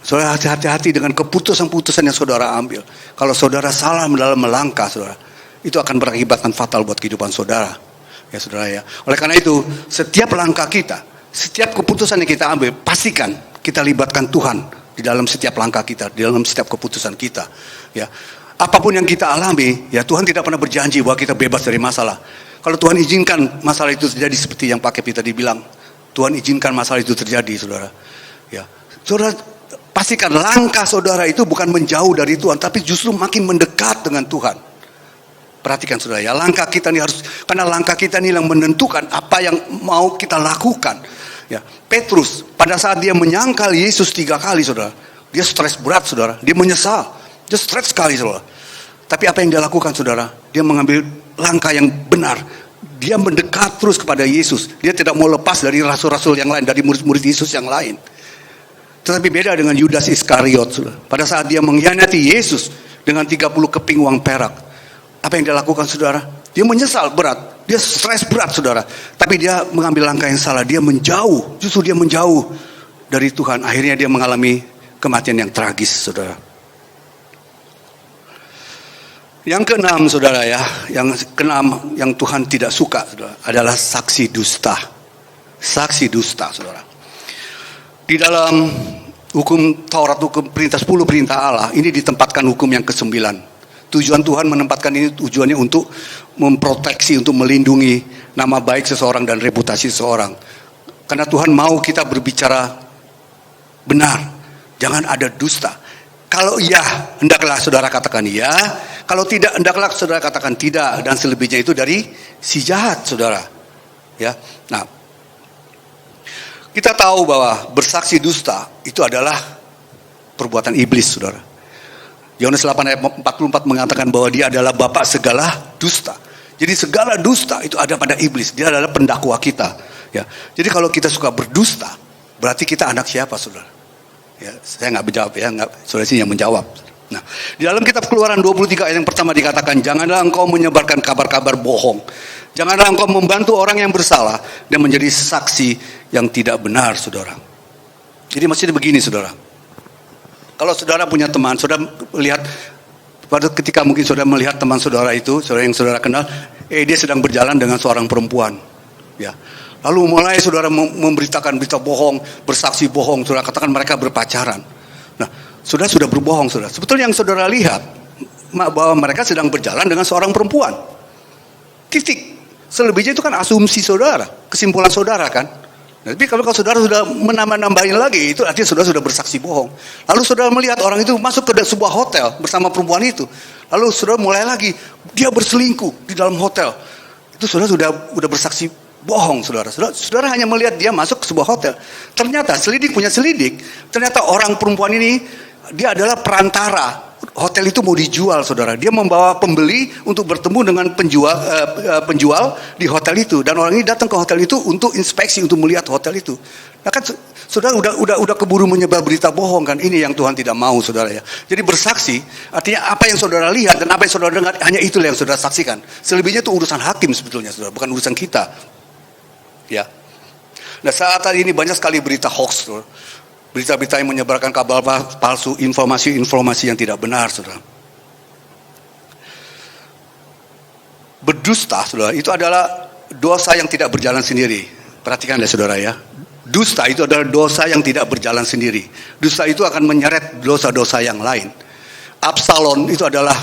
Saudara hati-hati dengan keputusan-keputusan yang saudara ambil. Kalau saudara salah dalam melangkah, saudara, itu akan berakibatkan fatal buat kehidupan saudara. Ya saudara ya. Oleh karena itu, setiap langkah kita, setiap keputusan yang kita ambil, pastikan kita libatkan Tuhan di dalam setiap langkah kita, di dalam setiap keputusan kita. Ya. Apapun yang kita alami, ya Tuhan tidak pernah berjanji bahwa kita bebas dari masalah. Kalau Tuhan izinkan masalah itu terjadi seperti yang Pak Kepi tadi bilang, Tuhan izinkan masalah itu terjadi, saudara. Ya, saudara pastikan langkah saudara itu bukan menjauh dari Tuhan, tapi justru makin mendekat dengan Tuhan. Perhatikan saudara ya, langkah kita ini harus, karena langkah kita ini yang menentukan apa yang mau kita lakukan. Ya, Petrus pada saat dia menyangkal Yesus 3 kali, saudara, dia stres berat, saudara, dia menyesal, dia stres sekali, saudara. Tapi apa yang dia lakukan, saudara? Dia mengambil langkah yang benar. Dia mendekat terus kepada Yesus. Dia tidak mau lepas dari rasul-rasul yang lain, dari murid-murid Yesus yang lain. Tetapi beda dengan Yudas Iskariot, saudara. Pada saat dia mengkhianati Yesus dengan 30 keping uang perak, apa yang dia lakukan, saudara? Dia menyesal berat. Dia stres berat, saudara. Tapi dia mengambil langkah yang salah. Dia menjauh. Justru dia menjauh dari Tuhan. Akhirnya dia mengalami kematian yang tragis, saudara. Yang keenam, saudara ya, yang keenam yang Tuhan tidak suka, saudara, adalah saksi dusta. Saksi dusta, saudara. Di dalam hukum Taurat, hukum perintah 10 perintah Allah, ini ditempatkan hukum yang ke-9. Tujuan Tuhan menempatkan ini, tujuannya untuk memproteksi, untuk melindungi nama baik seseorang dan reputasi seseorang. Karena Tuhan mau kita berbicara benar, jangan ada dusta. Kalau iya, hendaklah saudara katakan iya. Kalau tidak, hendaklah saudara katakan tidak. Dan selebihnya itu dari si jahat, saudara. Ya, nah, kita tahu bahwa bersaksi dusta itu adalah perbuatan iblis, saudara. Yohanes 8 ayat 44 mengatakan bahwa dia adalah bapa segala dusta. Jadi segala dusta itu ada pada iblis. Dia adalah pendakwa kita. Ya, jadi kalau kita suka berdusta, berarti kita anak siapa, saudara? Ya, saya nggak menjawab ya, saudara sini yang menjawab. Nah, di dalam kitab Keluaran 23 ayat yang pertama dikatakan, janganlah engkau menyebarkan kabar-kabar bohong. Janganlah engkau membantu orang yang bersalah dan menjadi saksi yang tidak benar, saudara. Jadi maksudnya begini, saudara. Kalau saudara punya teman, saudara melihat, pada ketika mungkin saudara melihat teman saudara itu, saudara yang saudara kenal, dia sedang berjalan dengan seorang perempuan. Ya. Lalu mulai saudara memberitakan berita bohong, bersaksi bohong, saudara katakan mereka berpacaran. Nah, saudara sudah berbohong, saudara. Sebetulnya yang saudara lihat bahwa mereka sedang berjalan dengan seorang perempuan. Titik. Selebihnya itu kan asumsi saudara, kesimpulan saudara kan. Nah, tapi kalau saudara sudah menambah-nambahin lagi, itu artinya saudara sudah bersaksi bohong. Lalu saudara melihat orang itu masuk ke sebuah hotel bersama perempuan itu. Lalu saudara mulai lagi, dia berselingkuh di dalam hotel. Itu saudara sudah bersaksi bohong, saudara. Saudara hanya melihat dia masuk ke sebuah hotel. Ternyata selidik punya selidik. Ternyata orang perempuan ini dia adalah perantara. Hotel itu mau dijual, saudara. Dia membawa pembeli untuk bertemu dengan penjual di hotel itu. Dan orang ini datang ke hotel itu untuk inspeksi, untuk melihat hotel itu. Nah kan saudara udah keburu menyebar berita bohong kan. Ini yang Tuhan tidak mau, saudara ya. Jadi bersaksi artinya apa yang saudara lihat dan apa yang saudara dengar, hanya itulah yang saudara saksikan. Selebihnya itu urusan hakim sebetulnya, saudara, bukan urusan kita. Ya. Nah, saat ini banyak sekali berita hoax, saudara. Berita-berita yang menyebarkan kabar palsu, informasi-informasi yang tidak benar, saudara. Berdusta, saudara, itu adalah dosa yang tidak berjalan sendiri. Perhatikan ya, saudara ya. Dusta itu adalah dosa yang tidak berjalan sendiri. Dusta itu akan menyeret dosa-dosa yang lain. Absalom itu adalah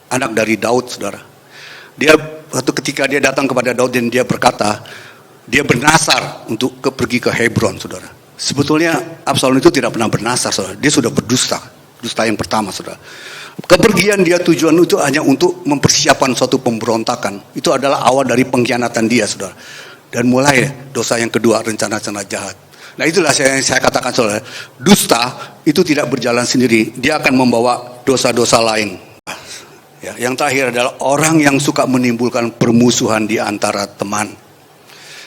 anak dari Daud, saudara. Dia waktu ketika dia datang kepada Daud dan dia berkata, dia bernasar untuk pergi ke Hebron, saudara. Sebetulnya Absalom itu tidak pernah bernasar, saudara. Dia sudah berdusta. Dusta yang pertama, saudara. Kepergian dia tujuan itu hanya untuk mempersiapkan suatu pemberontakan. Itu adalah awal dari pengkhianatan dia, saudara. Dan mulai dosa yang kedua, rencana-rencana jahat. Nah itulah saya katakan, saudara, dusta itu tidak berjalan sendiri. Dia akan membawa dosa-dosa lain. Ya, yang terakhir adalah orang yang suka menimbulkan permusuhan di antara teman.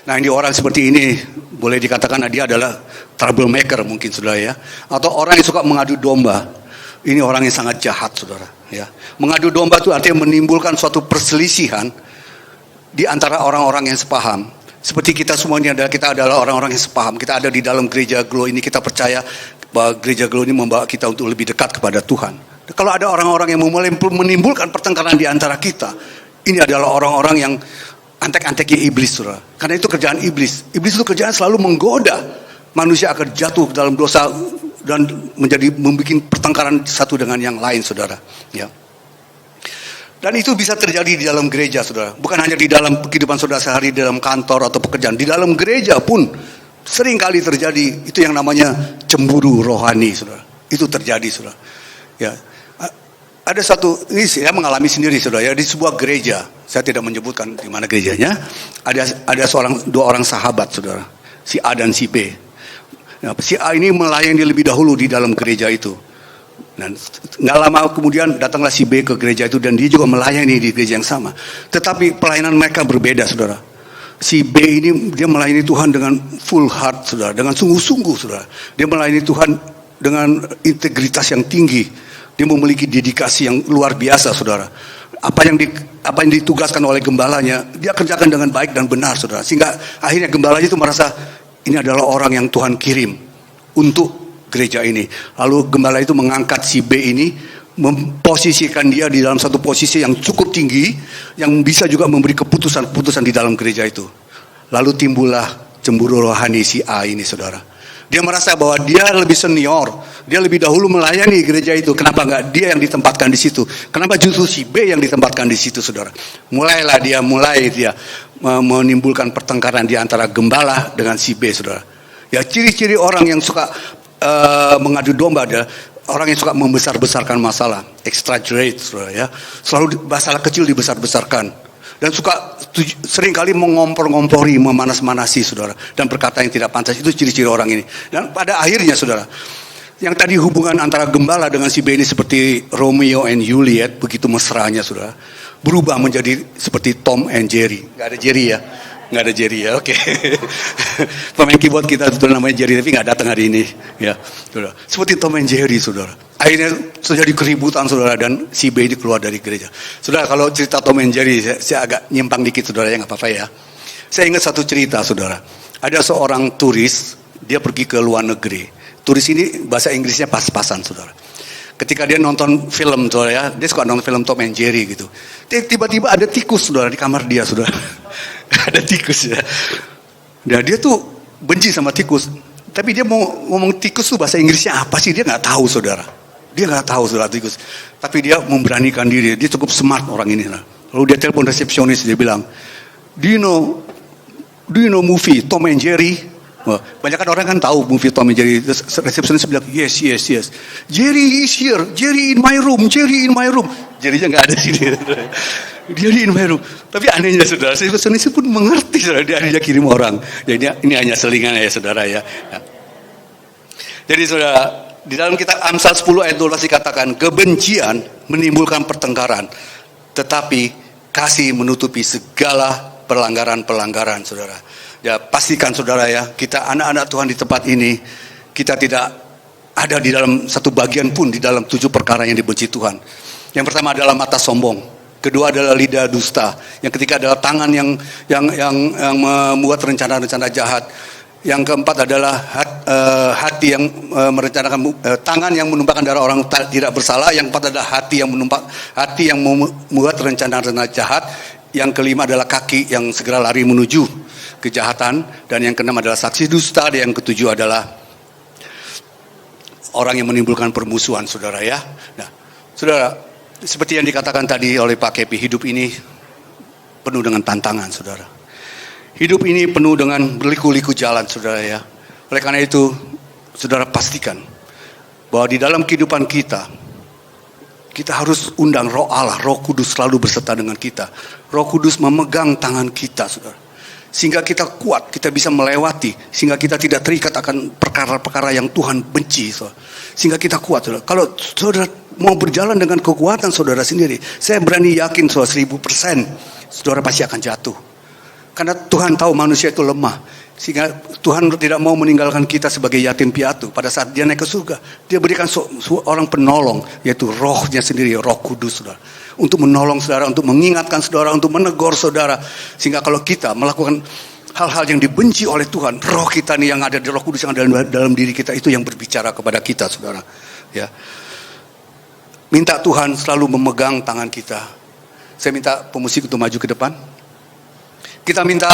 Nah ini orang seperti ini boleh dikatakan dia adalah troublemaker mungkin, saudara ya. Atau orang yang suka mengadu domba. Ini orang yang sangat jahat, saudara. Ya, mengadu domba itu artinya menimbulkan suatu perselisihan di antara orang-orang yang sepaham. Seperti kita semuanya kita adalah orang-orang yang sepaham. Kita ada di dalam gereja Glow ini, kita percaya bahwa gereja Glow ini membawa kita untuk lebih dekat kepada Tuhan. Kalau ada orang-orang yang mulai menimbulkan pertengkaran di antara kita, ini adalah orang-orang yang antek-anteknya iblis, saudara. Karena itu kerjaan iblis. Iblis itu kerjaan selalu menggoda manusia akan jatuh dalam dosa dan membuat pertengkaran satu dengan yang lain, saudara. Ya. Dan itu bisa terjadi di dalam gereja, saudara. Bukan hanya di dalam kehidupan saudara sehari, di dalam kantor atau pekerjaan. Di dalam gereja pun sering kali terjadi. Itu yang namanya cemburu rohani, saudara. Itu terjadi, saudara. Ya. Ada satu, ini saya mengalami sendiri, saudara. Ya, di sebuah gereja. Saya tidak menyebutkan di mana gerejanya. Ada dua orang sahabat, saudara. Si A dan si B. Nah, si A ini melayani lebih dahulu di dalam gereja itu. Dan nggak lama kemudian datanglah si B ke gereja itu dan dia juga melayani di gereja yang sama. Tetapi pelayanan mereka berbeda, saudara. Si B ini dia melayani Tuhan dengan full heart, saudara, dengan sungguh-sungguh, saudara. Dia melayani Tuhan dengan integritas yang tinggi. Dia memiliki dedikasi yang luar biasa, saudara. Apa yang ditugaskan oleh gembalanya, dia kerjakan dengan baik dan benar, saudara. Sehingga akhirnya gembalanya itu merasa ini adalah orang yang Tuhan kirim untuk gereja ini. Lalu gembala itu mengangkat si B ini, memposisikan dia di dalam satu posisi yang cukup tinggi, yang bisa juga memberi keputusan-keputusan di dalam gereja itu. Lalu timbullah cemburu rohani si A ini, saudara. Dia merasa bahwa dia lebih senior, dia lebih dahulu melayani gereja itu. Kenapa enggak dia yang ditempatkan di situ? Kenapa justru si B yang ditempatkan di situ, saudara? Mulai dia menimbulkan pertengkaran di antara gembala dengan si B, saudara. Ya, ciri-ciri orang yang suka mengadu domba adalah orang yang suka membesar-besarkan masalah, exaggerate, saudara, ya. Selalu masalah kecil dibesar-besarkan dan suka seringkali mengompor-ngompori, memanas-manasi, saudara, dan berkata yang tidak pantas. Itu ciri-ciri orang ini. Dan pada akhirnya, saudara, yang tadi hubungan antara gembala dengan si B ini seperti Romeo and Juliet, begitu mesranya, saudara, berubah menjadi seperti Tom and Jerry. Gak ada Jerry ya? Nggak ada Jerry ya, oke. Pemain keyboard kita itu namanya Jerry, tapi nggak datang hari ini, ya, saudara. Seperti Tom and Jerry, saudara. Akhirnya terjadi keributan, saudara, dan si B ini keluar dari gereja. Saudara, kalau cerita Tom and Jerry, saya agak nyimpang dikit, saudara, ya nggak apa-apa ya. Saya ingat satu cerita, saudara. Ada seorang turis, dia pergi ke luar negeri. Turis ini bahasa Inggrisnya pas-pasan, saudara. Ketika dia nonton film, saudara, ya, dia suka nonton film Tom and Jerry gitu. Tiba-tiba ada tikus, saudara, di kamar dia, saudara. Ada tikus, ya. Nah, dia tuh benci sama tikus. Tapi dia mau ngomong tikus tuh bahasa Inggrisnya apa sih? Dia nggak tahu, saudara. Dia nggak tahu, saudara, tikus. Tapi dia memberanikan diri. Dia cukup smart orang ini. Lalu dia telepon resepsionis, dia bilang, Do you know movie Tom and Jerry? Banyak kan orang kan tahu movie Tom and Jerry. Resepsionis bilang, yes. Jerry is here. Jerry in my room. Jerry-nya nggak ada di sini. Jerry in my room. Tapi anehnya, saudara, resepsionis pun mengerti, saudara. Dia akhirnya kirim orang. Jadi ini hanya selingan ya, saudara, ya. Jadi, saudara, di dalam kitab Amsal 10 ayat 12 dikatakan, kebencian menimbulkan pertengkaran, tetapi kasih menutupi segala pelanggaran-pelanggaran, saudara. Ya, pastikan, saudara, ya, kita anak-anak Tuhan di tempat ini, kita tidak ada di dalam satu bagian pun di dalam 7 perkara yang dibenci Tuhan. Yang pertama adalah mata sombong. Kedua adalah lidah dusta. Yang ketiga adalah tangan yang membuat rencana-rencana jahat. Yang keempat adalah hati yang merencanakan, tangan yang menumpahkan darah orang tidak bersalah. Yang keempat adalah hati yang membuat rencana-rencana jahat. Yang kelima adalah kaki yang segera lari menuju kejahatan. Dan yang keenam adalah saksi dusta. Dan yang ketujuh adalah orang yang menimbulkan permusuhan, saudara, ya. Nah, saudara, seperti yang dikatakan tadi oleh Pak Kepi, hidup ini penuh dengan tantangan, saudara. Hidup ini penuh dengan berliku-liku jalan, saudara, ya. Oleh karena itu, saudara, pastikan bahwa di dalam kehidupan kita Kita harus undang Roh Allah, Roh Kudus selalu berserta dengan kita. Roh Kudus memegang tangan kita, saudara. Sehingga kita kuat, kita bisa melewati. Sehingga kita tidak terikat akan perkara-perkara yang Tuhan benci, saudara. Sehingga kita kuat, saudara. Kalau saudara mau berjalan dengan kekuatan saudara sendiri, saya berani yakin, saudara, 1000%, saudara pasti akan jatuh. Karena Tuhan tahu manusia itu lemah. Sehingga Tuhan tidak mau meninggalkan kita sebagai yatim piatu. Pada saat dia naik ke surga, dia berikan orang penolong, yaitu Rohnya sendiri, Roh Kudus, saudara, untuk menolong saudara, untuk mengingatkan saudara, untuk menegur saudara. Sehingga kalau kita melakukan hal-hal yang dibenci oleh Tuhan, Roh kita nih yang ada di Roh Kudus yang ada dalam diri kita itu yang berbicara kepada kita, saudara. Ya, minta Tuhan selalu memegang tangan kita. Saya minta pemusik untuk maju ke depan. Kita minta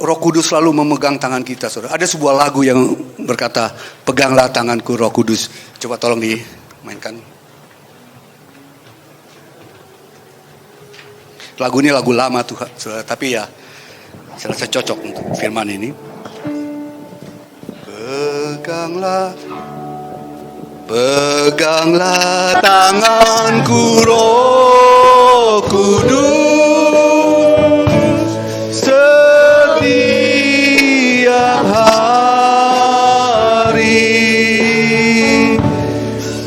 Roh Kudus selalu memegang tangan kita, saudara. Ada sebuah lagu yang berkata, peganglah tanganku Roh Kudus. Coba tolong dimainkan. Lagu ini lagu lama tuh, saudara. Tapi ya, saya rasa cocok untuk firman ini. Peganglah tanganku Roh Kudus. Setiap hari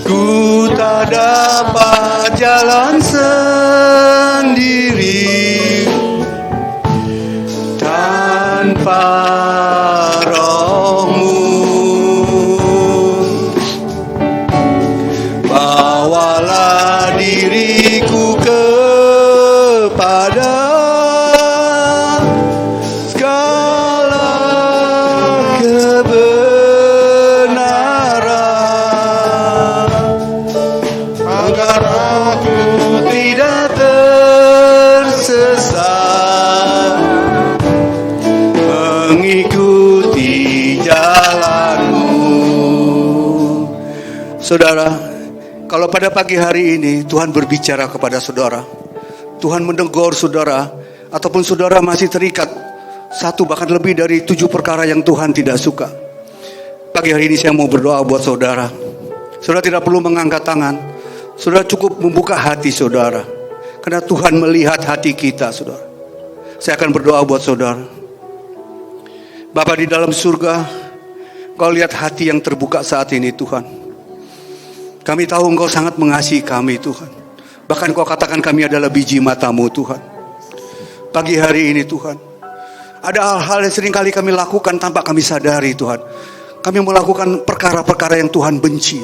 ku tak dapat jalan sendiri tanpa Roh-Mu. Bawalah diriku kepada Saudara, kalau pada pagi hari ini Tuhan berbicara kepada saudara, Tuhan menegur saudara, ataupun saudara masih terikat satu bahkan lebih dari 7 perkara yang Tuhan tidak suka, pagi hari ini saya mau berdoa buat saudara. Saudara tidak perlu mengangkat tangan, saudara cukup membuka hati saudara, karena Tuhan melihat hati kita, saudara. Saya akan berdoa buat saudara. Bapa di dalam surga, Kau lihat hati yang terbuka saat ini, Tuhan. Kami tahu Engkau sangat mengasihi kami, Tuhan. Bahkan Kau katakan kami adalah biji mata-Mu, Tuhan. Pagi hari ini, Tuhan, ada hal-hal yang seringkali kami lakukan tanpa kami sadari, Tuhan. Kami melakukan perkara-perkara yang Tuhan benci.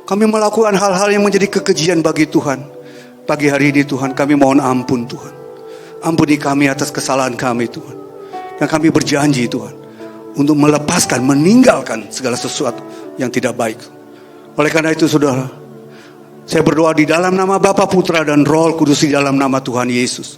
Kami melakukan hal-hal yang menjadi kekejian bagi Tuhan. Pagi hari ini, Tuhan, kami mohon ampun, Tuhan. Ampuni kami atas kesalahan kami, Tuhan. Dan kami berjanji, Tuhan, untuk melepaskan, meninggalkan segala sesuatu yang tidak baik. Oleh karena itu, saudara, saya berdoa di dalam nama Bapa, Putra, dan Roh Kudus, di dalam nama Tuhan Yesus.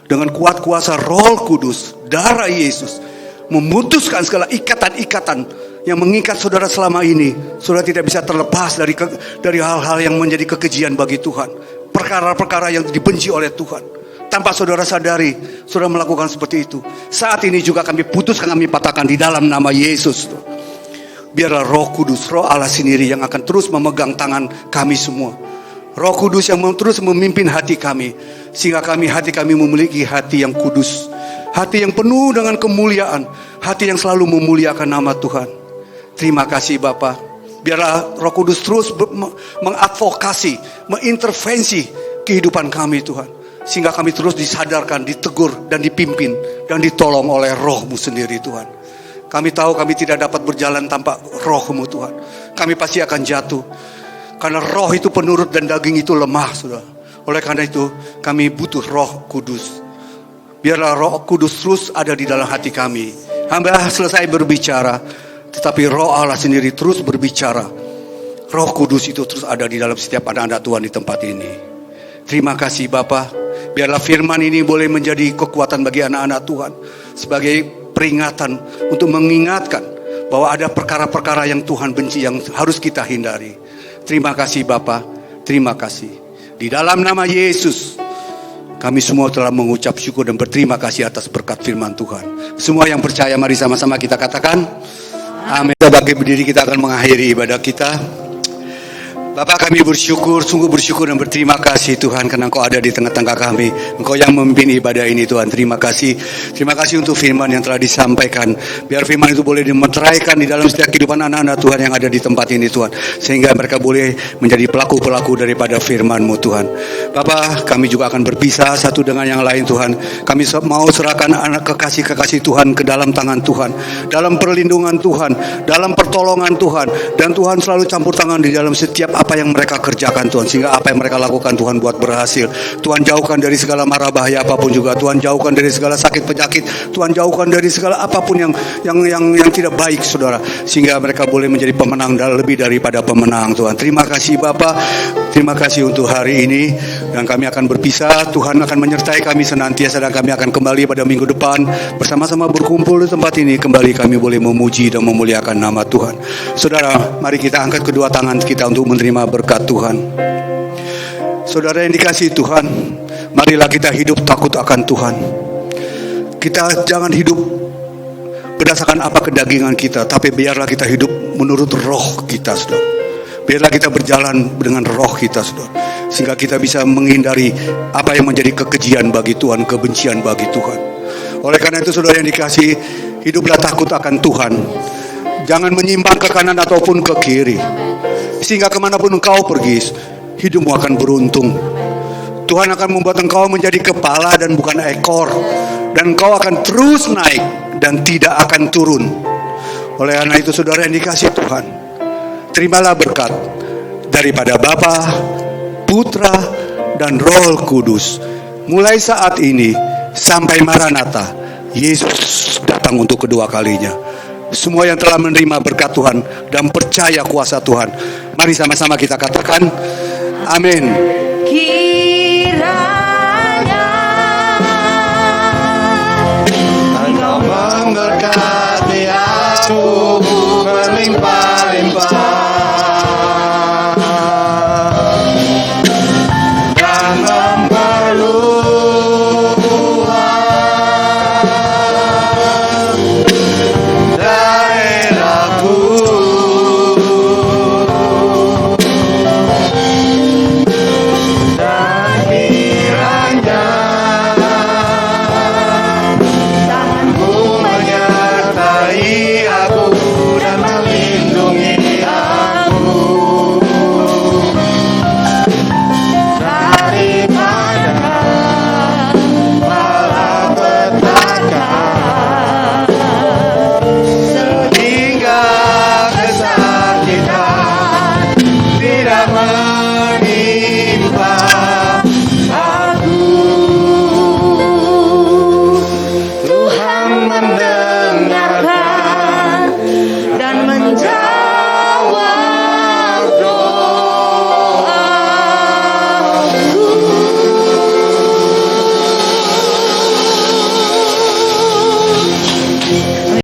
Dengan kuat kuasa Roh Kudus, darah Yesus, memutuskan segala ikatan-ikatan yang mengikat saudara selama ini. Saudara tidak bisa terlepas dari hal-hal yang menjadi kekejian bagi Tuhan. Perkara-perkara yang dibenci oleh Tuhan. Tanpa saudara sadari, saudara melakukan seperti itu. Saat ini juga kami putuskan, kami patahkan di dalam nama Yesus. Biarlah Roh Kudus, Roh Allah sendiri yang akan terus memegang tangan kami semua. Roh Kudus yang terus memimpin hati kami, sehingga hati kami memiliki hati yang kudus, hati yang penuh dengan kemuliaan, hati yang selalu memuliakan nama Tuhan. Terima kasih Bapa. Biarlah Roh Kudus terus mengadvokasi, mengintervensi kehidupan kami, Tuhan, sehingga kami terus disadarkan, ditegur, dan dipimpin, dan ditolong oleh Roh-Mu sendiri, Tuhan. Kami tahu kami tidak dapat berjalan tanpa Roh-Mu, Tuhan. Kami pasti akan jatuh. Karena roh itu penurut dan daging itu lemah, saudara. Oleh karena itu, kami butuh Roh Kudus. Biarlah Roh Kudus terus ada di dalam hati kami. Hamba selesai berbicara, tetapi Roh Allah sendiri terus berbicara. Roh Kudus itu terus ada di dalam setiap anak-anak Tuhan di tempat ini. Terima kasih Bapa. Biarlah firman ini boleh menjadi kekuatan bagi anak-anak Tuhan. Sebagai peringatan untuk mengingatkan bahwa ada perkara-perkara yang Tuhan benci yang harus kita hindari. Terima kasih Bapa, terima kasih. Di dalam nama Yesus, kami semua telah mengucap syukur dan berterima kasih atas berkat firman Tuhan. Semua yang percaya, mari sama-sama kita katakan amin. Bagi berdiri, kita akan mengakhiri ibadah kita. Bapak, kami bersyukur, sungguh bersyukur dan berterima kasih Tuhan karena Engkau ada di tengah-tengah kami. Engkau yang memimpin ibadah ini Tuhan. Terima kasih. Terima kasih untuk firman yang telah disampaikan. Biar firman itu boleh dimeteraikan di dalam setiap kehidupan anak-anak Tuhan yang ada di tempat ini Tuhan. Sehingga mereka boleh menjadi pelaku-pelaku daripada firman-Mu Tuhan. Bapak, kami juga akan berpisah satu dengan yang lain Tuhan. Kami mau serahkan anak kekasih-kekasih Tuhan ke dalam tangan Tuhan. Dalam perlindungan Tuhan. Dalam pertolongan Tuhan. Dan Tuhan selalu campur tangan di dalam setiap apa yang mereka kerjakan Tuhan, sehingga apa yang mereka lakukan Tuhan buat berhasil. Tuhan jauhkan dari segala mara bahaya apapun juga. Tuhan jauhkan dari segala sakit penyakit. Tuhan jauhkan dari segala apapun yang tidak baik Saudara, sehingga mereka boleh menjadi pemenang dan lebih daripada pemenang Tuhan. Terima kasih Bapa. Terima kasih untuk hari ini, dan kami akan berpisah. Tuhan akan menyertai kami senantiasa, dan kami akan kembali pada minggu depan bersama-sama berkumpul di tempat ini. Kembali kami boleh memuji dan memuliakan nama Tuhan. Saudara, mari kita angkat kedua tangan kita untuk menerima berkat Tuhan. Saudara yang dikasihi Tuhan, marilah kita hidup takut akan Tuhan. Kita jangan hidup berdasarkan apa kedagingan kita, tapi biarlah kita hidup menurut roh kita, saudara. Biarlah kita berjalan dengan roh kita, saudara, sehingga kita bisa menghindari apa yang menjadi kekejian bagi Tuhan, kebencian bagi Tuhan. Oleh karena itu saudara yang dikasihi, hiduplah takut akan Tuhan. Jangan menyimpang ke kanan ataupun ke kiri, sehingga kemanapun engkau pergi, hidupmu akan beruntung. Tuhan akan membuat engkau menjadi kepala dan bukan ekor, dan engkau akan terus naik dan tidak akan turun. Oleh karena itu saudara yang dikasihi Tuhan, terimalah berkat daripada Bapa, Putra, dan Roh Kudus. Mulai saat ini sampai Maranatha, Yesus datang untuk kedua kalinya. Semua yang telah menerima berkat Tuhan dan percaya kuasa Tuhan, mari sama-sama kita katakan amin.